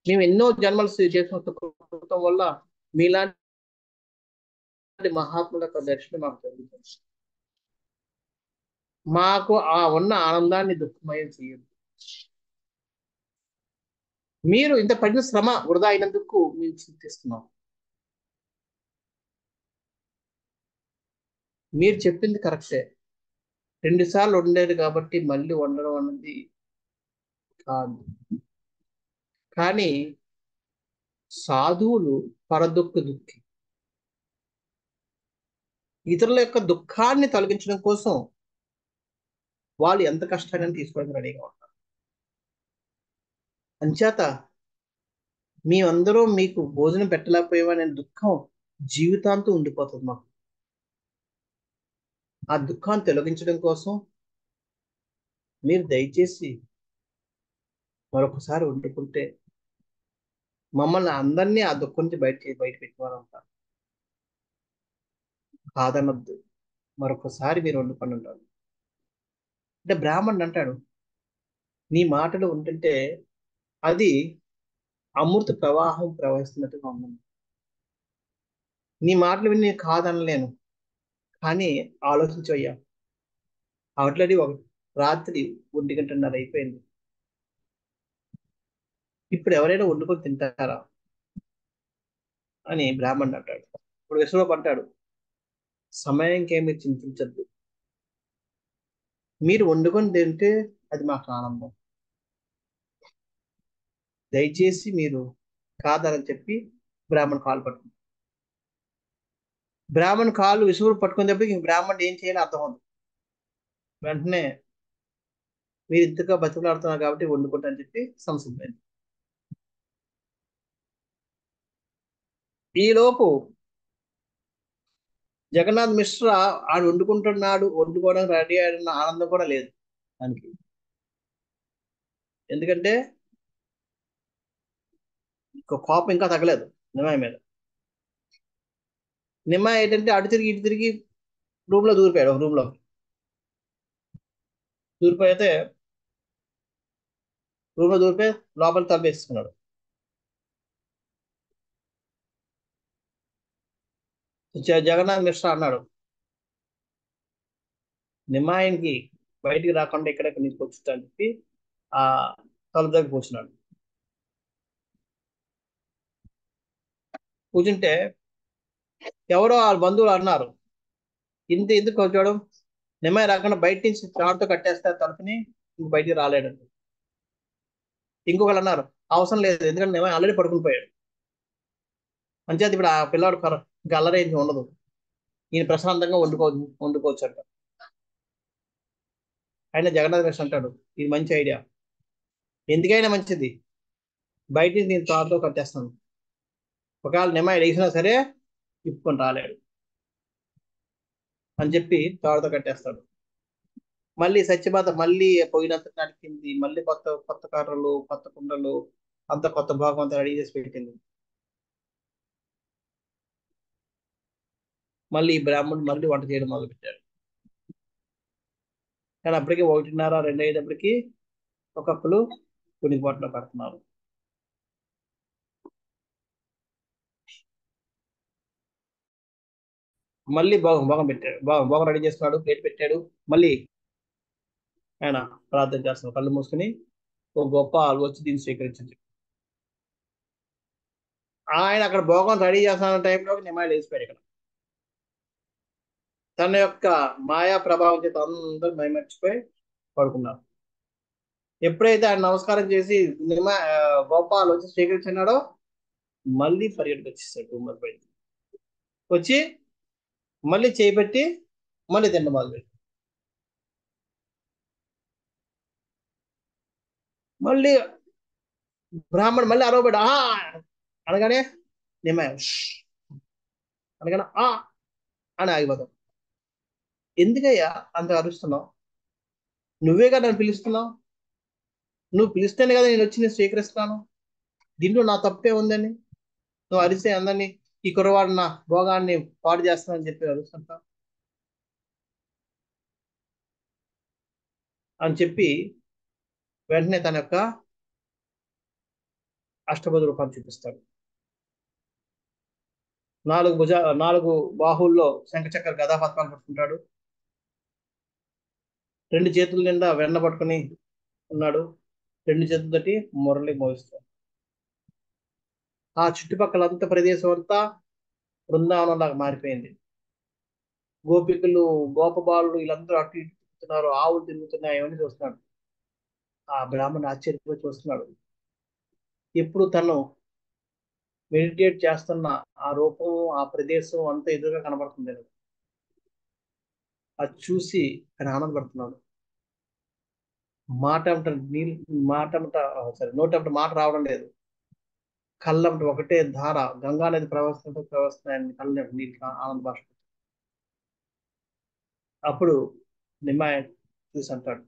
Speaker 1: మేము ఎన్నో జన్మలు చేసిన కృతం వల్ల మీలాంటి మహాత్ముల యొక్క దర్శనం మాకు జరుగుతుంది. మాకు ఆ ఉన్న ఆనందాన్ని దుఃఖమయం చేయదు. మీరు ఇంత పడిన శ్రమ వృధా అయినందుకు మేము చింతిస్తున్నాం. మీరు చెప్పింది కరెక్టే, 2 సార్లు వండారు కాబట్టి మళ్ళీ వండడం అన్నది కాదు. కానీ సాధువులు పరదుఃఖ దుఃఖి, ఇతరుల యొక్క దుఃఖాన్ని తొలగించడం కోసం వాళ్ళు ఎంత కష్టాన్ని తీసుకోవడానికి రెడీగా ఉంటారు. అంచేత మేమందరం మీకు భోజనం పెట్టలేకపోయామనే దుఃఖం జీవితాంతం ఉండిపోతుంది మాకు. ఆ దుఃఖాన్ని తొలగించడం కోసం మీరు దయచేసి మరొకసారి వండుకుంటే మమ్మల్ని అందరినీ ఆ దుఃఖం నుంచి బయట పెట్టివారంటారు. కాదనద్దు, మరొకసారి మీరు వండుకొని ఉంటారు అంటే బ్రాహ్మణుడు అంటాడు, నీ మాటలు ఉంటుంటే అది అమృత ప్రవాహం ప్రవహిస్తున్నట్టుగా ఉంది. నీ మాటలు విని నేను కాదనలేను, కానీ ఆలోచించయ్యా, ఆల్రెడీ ఒక రాత్రి 1:30 అయిపోయింది. ఇప్పుడు ఎవరైనా వండుకొని తింటారా అని బ్రాహ్మణుడు అంటాడు. ఇప్పుడు విశ్వరూప్ అంటాడు, సమయంకే మీరు చింతించద్దు, మీరు వండుకొని తింటే అది మాకు ఆనందం. దయచేసి మీరు కాదని చెప్పి బ్రాహ్మణ్ కాలు పట్టుకుంటాడు. బ్రాహ్మణ్ కాలు విశ్వరూప్ పట్టుకునేటప్పటికి బ్రాహ్మణుడు ఏం చేయాలో అర్థం అవుతుంది. వెంటనే మీరు ఇంతగా బతుకులాడుతున్నారు కాబట్టి వండుకుంటారని చెప్పి సంసిద్ధమైంది. ఈలోపు జగన్నాథ్ మిశ్రా ఆడు వండుకుంటున్నాడు, వండుకోవడానికి రెడీ అయిన ఆనందం కూడా లేదు దానికి. ఎందుకంటే కోపం ఇంకా తగ్గలేదు నిమ్మాయి మీద. నిమ్మాయి ఏంటంటే అటు తిరిగి ఇటు తిరిగి రూమ్ లో దూరిపోయాడు. ఒక రూమ్ లో దూరిపోయితే లోపల తలపేసుకున్నాడు. జగన్నాథ్ మిశ్రా అన్నాడు, నిమ్మాయికి బయటికి రాకుండా ఇక్కడే నీకు కూర్చుంటా అని చెప్పి ఆ తలుపు దగ్గర కూర్చున్నాడు. కూర్చుంటే ఎవరో వాళ్ళ బంధువులు అన్నారు, ఎందుకు వచ్చాడు, నిమ్మాయి రాకుండా బయట నుంచి తాడుతో కట్టేస్తే తలుపుని ఇంక బయటికి రాలేడు. ఇంకొకళ్ళు అన్నారు, అవసరం లేదు, ఎందుకంటే నిమ్మాయి ఆల్రెడీ పడుకుని పోయాడు. అంచేది ఇప్పుడు ఆ పిల్లాడు ఇంకా అల్లరి ఏం ఉండదు, ఈయన ప్రశాంతంగా వండుకోవచ్చు అంట. ఆయన జగన్నాథ్ మిశ్ర అంటాడు, ఇది మంచి ఐడియా, ఎందుకైనా మంచిది, బయట నుంచి నేను తాడుతో కట్టేస్తాను, ఒకవేళ నిమ్మాయి వేసినా సరే ఇప్పుకొని రాలేడు అని చెప్పి తాడుతో కట్టేస్తాడు. మళ్ళీ సత్యబాధ మళ్ళీ పోయినంత నడిపింది, మళ్ళీ కొత్త కొత్త కర్రలు, కొత్త కుండలు, అంత కొత్త భాగం అంతా రెడీ చేసి పెట్టింది. మళ్ళీ ఈ బ్రాహ్మణుడు మళ్ళీ వంట చేయడం మొదలు పెట్టాడు. కానీ అప్పటికి 1:30, 2 అయ్యేటప్పటికి ఒక్కొక్కరు కునిపాట్లో పడుతున్నారు. మళ్ళీ భోగం పెట్టాడు, భోగం రెడీ చేస్తున్నాడు, ప్లేట్ పెట్టాడు. మళ్ళీ ఆయన ప్రార్థన చేస్తున్నాడు, కళ్ళు మూసుకుని ఒక గొప్ప వచ్చి దీన్ని స్వీకరించింది. ఆయన అక్కడ భోగం రెడీ చేస్తున్న టైంలో నిమ్మాయి లేచిపోయాడు. ఇక్కడ తన యొక్క మాయా ప్రభావం చేత అందరూ మైమర్చిపోయి పడుకున్నారు. ఎప్పుడైతే ఆయన నమస్కారం చేసి గోపాల్ వచ్చి స్వీకరించున్నాడో మళ్ళీ పరిగెట్టుకు వచ్చేసాడు రూమ్ పై వచ్చి మళ్ళీ చేపెట్టి మళ్ళీ తిండ మొదలుపెట్టి మళ్ళీ బ్రాహ్మణ్ మళ్ళీ అరవబడి అనగానే నిమ్మాయ అనగానే అని ఆగిపోతాం. ఎందుకయ్యా అంత అరుస్తున్నావు? నువ్వేగా నన్ను పిలుస్తున్నావు, నువ్వు పిలిస్తేనే కదా నేను వచ్చి నేను స్వీకరిస్తాను. దీంట్లో నా తప్పే ఉందని నువ్వు అరిస్తే అందరినీ ఈ కుర్రవాడు నా భోగాన్ని పాడు చేస్తానని చెప్పి అరుస్తుంటా అని చెప్పి వెంటనే తన యొక్క అష్టపది రూపాయలు చూపిస్తాడు. 4 బాహుల్లో శంఖచక్ర గదా పద్మాలు పట్టుకుంటాడు. 2 చేతుల నిండా వెన్న పట్టుకుని ఉన్నాడు. 2 చేతులతోటి మురళి మోగిస్తాడు. ఆ చుట్టుపక్కలంతా ప్రదేశం అంతా బృందావనంలాగా మారిపోయింది. గోపికలు, గోపబాలుడు వీళ్ళందరూ అటు ఇటు తిరుగుతున్నారు, ఆవులు తిరుగుతున్నాయి, అవన్నీ చూస్తున్నాడు. ఆ బ్రాహ్మణుడు ఆశ్చర్యపోయి చూస్తున్నాడు. ఎప్పుడు తను మెడిటేట్ చేస్తున్న ఆ రూపం, ఆ ప్రదేశం అంతా ఎదురుగా కనబడుతుంది. అది చూసి ఆయన ఆనందపడుతున్నాడు. నోటంట మాట రావడం లేదు. కళ్ళంట ఒకటే ధార, గంగా నది ప్రవహిస్తున్నాయని కళ్ళ నీళ్ళు ఆనంద భాష. అప్పుడు నిమ్మాయ చూసి అంటాడు,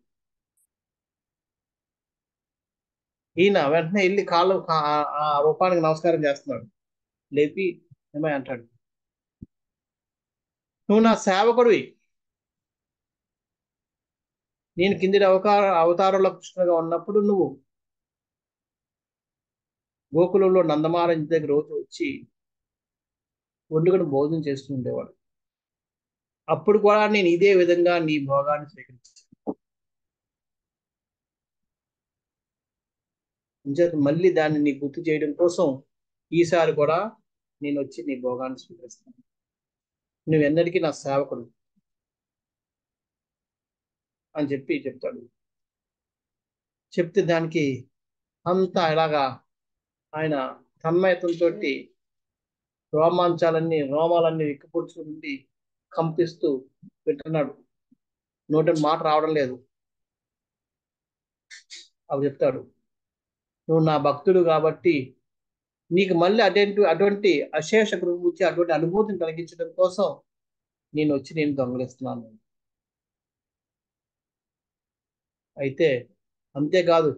Speaker 1: ఈయన వెంటనే వెళ్ళి కాళ్ళు ఆ రూపానికి నమస్కారం చేస్తున్నాడు. లేపి నిమ్మాయ అంటాడు, నువ్వు నా సేవకుడివి, నేను కింది అవతారంలో కృష్ణుగా ఉన్నప్పుడు నువ్వు గోకులంలో నందమార ఇంటి దగ్గర రోజు వచ్చి వండుకొని భోజనం చేస్తూ ఉండేవాడు. అప్పుడు కూడా నేను ఇదే విధంగా నీ భోగాన్ని స్వీకరించాను. మళ్ళీ దాన్ని నీ గుర్తు చేయడం కోసం ఈసారి కూడా నేను వచ్చి నీ భోగాన్ని స్వీకరిస్తాను. నువ్వు ఎన్నటికీ నా సేవకుడు అని చెప్తాడు. చెప్తే దానికి అంతా ఇలాగా ఆయన తన్మయతంతో రోమాలన్నీ విక్కుపుడుచుకుండి కంపిస్తూ వింటున్నాడు. నోటి మాట రావడం లేదు. అవి చెప్తాడు, నువ్వు నా భక్తుడు కాబట్టి నీకు మళ్ళీ అటువంటి అశేష కృప అటువంటి అనుభూతిని కలిగించడం కోసం నేను దొంగలిస్తున్నాను. అయితే అంతేకాదు,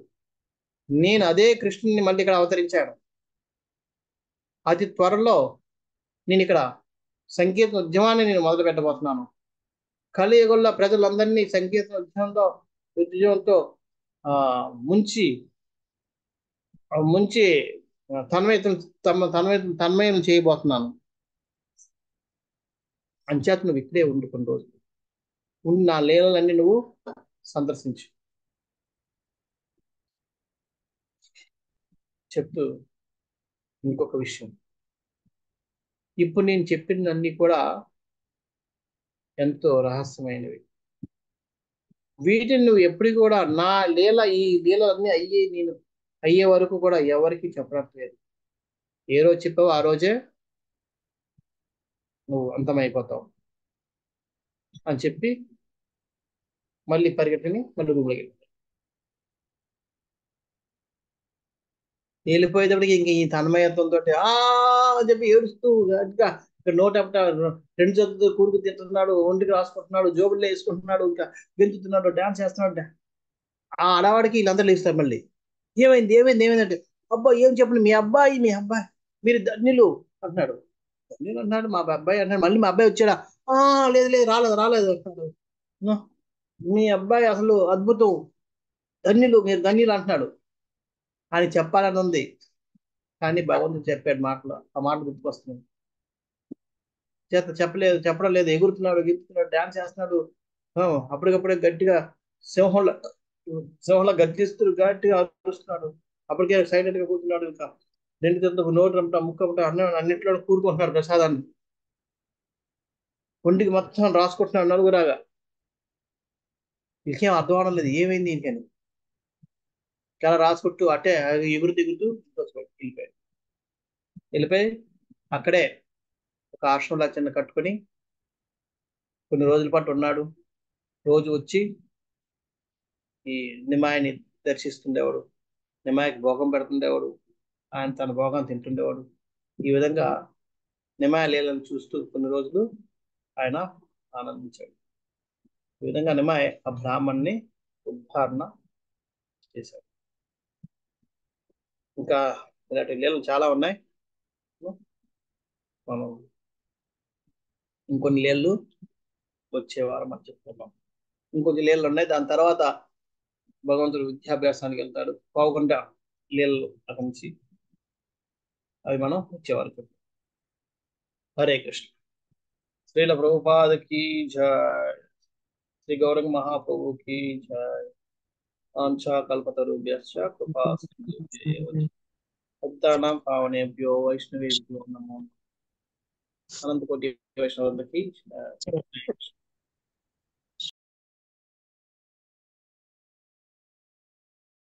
Speaker 1: నేను అదే కృష్ణుని మళ్ళీ ఇక్కడ అవతరించాను. అతి త్వరలో నేను ఇక్కడ సంకీర్తన ఉద్యమాన్ని నేను మొదలు పెట్టబోతున్నాను. కలియుగంలో ప్రజలందరినీ సంకీర్తన ఉద్యమంతో ముంచి తన్మయం చేయబోతున్నాను. అంచేత నువ్వు ఇక్కడే ఉండు కొన్ని రోజులు, ఉండి నా లీలలన్నీ నువ్వు సందర్శించు చెప్తూ ఇంకొక విషయం, ఇప్పుడు నేను చెప్పినవన్నీ కూడా ఎంతో రహస్యమైనవి. వీటిని నువ్వు ఎప్పుడు కూడా ఈ లీలలన్నీ అయ్యే వరకు కూడా ఎవరికి చెప్పట్లేదు. ఏ రోజు చెప్పావు ఆ రోజే నువ్వు అంతమైపోతావు అని చెప్పి మళ్ళీ పరిగెట్టుని మళ్ళీ రూమ్లోకి వెళ్ళిపోయేటప్పటికి ఇంక ఈ తన్మయత్వంతో అని చెప్పి ఏడుస్తూ గట్టిగా ఇక్కడ నోటంట 2 చేతులతో కూరుకు తింటున్నాడు, ఒంటికి రాసుకుంటున్నాడు, జోబుల్లో వేసుకుంటున్నాడు, ఇంకా గెంతుతున్నాడు, డాన్స్ చేస్తున్నాడు. ఆ అడవాడికి వీళ్ళందరూ లేస్తారు. మళ్ళీ ఏమైందంటే, అబ్బా ఏం చెప్పండి, మీ అబ్బాయి మీరు ధన్యులు అంటున్నాడు. ధన్యులు అంటున్నాడు, మా అబ్బాయి అంటున్నాడు. మళ్ళీ మా అబ్బాయి వచ్చాడా? లేదు రాలేదు అంటున్నాడు. మీ అబ్బాయి అసలు అద్భుతం, ధన్యులు, మీరు ధన్యులు అంటున్నాడు. అని చెప్పాలని ఉంది, కానీ భగవంతుడు చెప్పాడు మాటలు, ఆ మాట గుర్తుకొస్తుంది. చెప్పడం లేదు, ఎగురుతున్నాడు, ఎగురుతున్నాడు, డాన్స్ చేస్తున్నాడు. ఆ, అప్పటికప్పుడే గట్టిగా సింహంలో సింహంలో గర్జిస్తూ గట్టిగా అరుస్తున్నాడు. అప్పటికే సైలెంట్ గా కూర్చున్నాడు. ఇంకా రెండు చేతులకు నోటు రమ్మట, ముక్క రమ్మట, అన్నింటిలో కూరుకుంటున్నాడు ప్రసాదాన్ని. ఒంటికి మొత్తం రాసుకుంటున్నాడు నలుగురాగా. ఇంకేం అర్థం అవడం లేదు, ఏమైంది ఇంకని. చాలా రాసుకుంటూ అట్టే ఎగురుతూ ఎగురుతూ వెళ్ళిపోయాడు. వెళ్ళిపోయి అక్కడే ఒక ఆశ్రమంలో చిన్న కట్టుకొని కొన్ని రోజుల పాటు ఉన్నాడు. రోజు వచ్చి ఈ నిమాయిని దర్శిస్తుండేవాడు, నిమాయికి భోగం పెడుతుండేవాడు, ఆయన తన భోగం తింటుండేవాడు. ఈ విధంగా నిమాయ లీలను చూస్తూ కొన్ని రోజులు ఆయన ఆనందించాడు. ఈ విధంగా నిమాయ ఆ బ్రాహ్మణ్ణి ఉద్ధారణ చేశాడు. ఇంకా ఇలాంటి లీలలు చాలా ఉన్నాయి. మనం ఇంకొన్ని లీలలు వచ్చే వారం మనం చెప్పుకుందాం. ఇంకొన్ని లీలలు ఉన్నాయి. దాని తర్వాత భగవంతుడు విద్యాభ్యాసానికి వెళ్తాడు. పోకుండా లీలలు అక్కడి నుంచి అవి మనం వచ్చేవారు చెప్తాం. హరే కృష్ణ. శ్రీల ప్రభుపాద की जय, श्री गौरंग महाप्रभु की जय। आंचा कल्पतरुभ्यश्च कृपा सिन्धुभ्येव च भक्तानां पावनेभ्यो वैष्णवेभ्यो नमो नमः। अनंत कोटि वैष्णव की जय।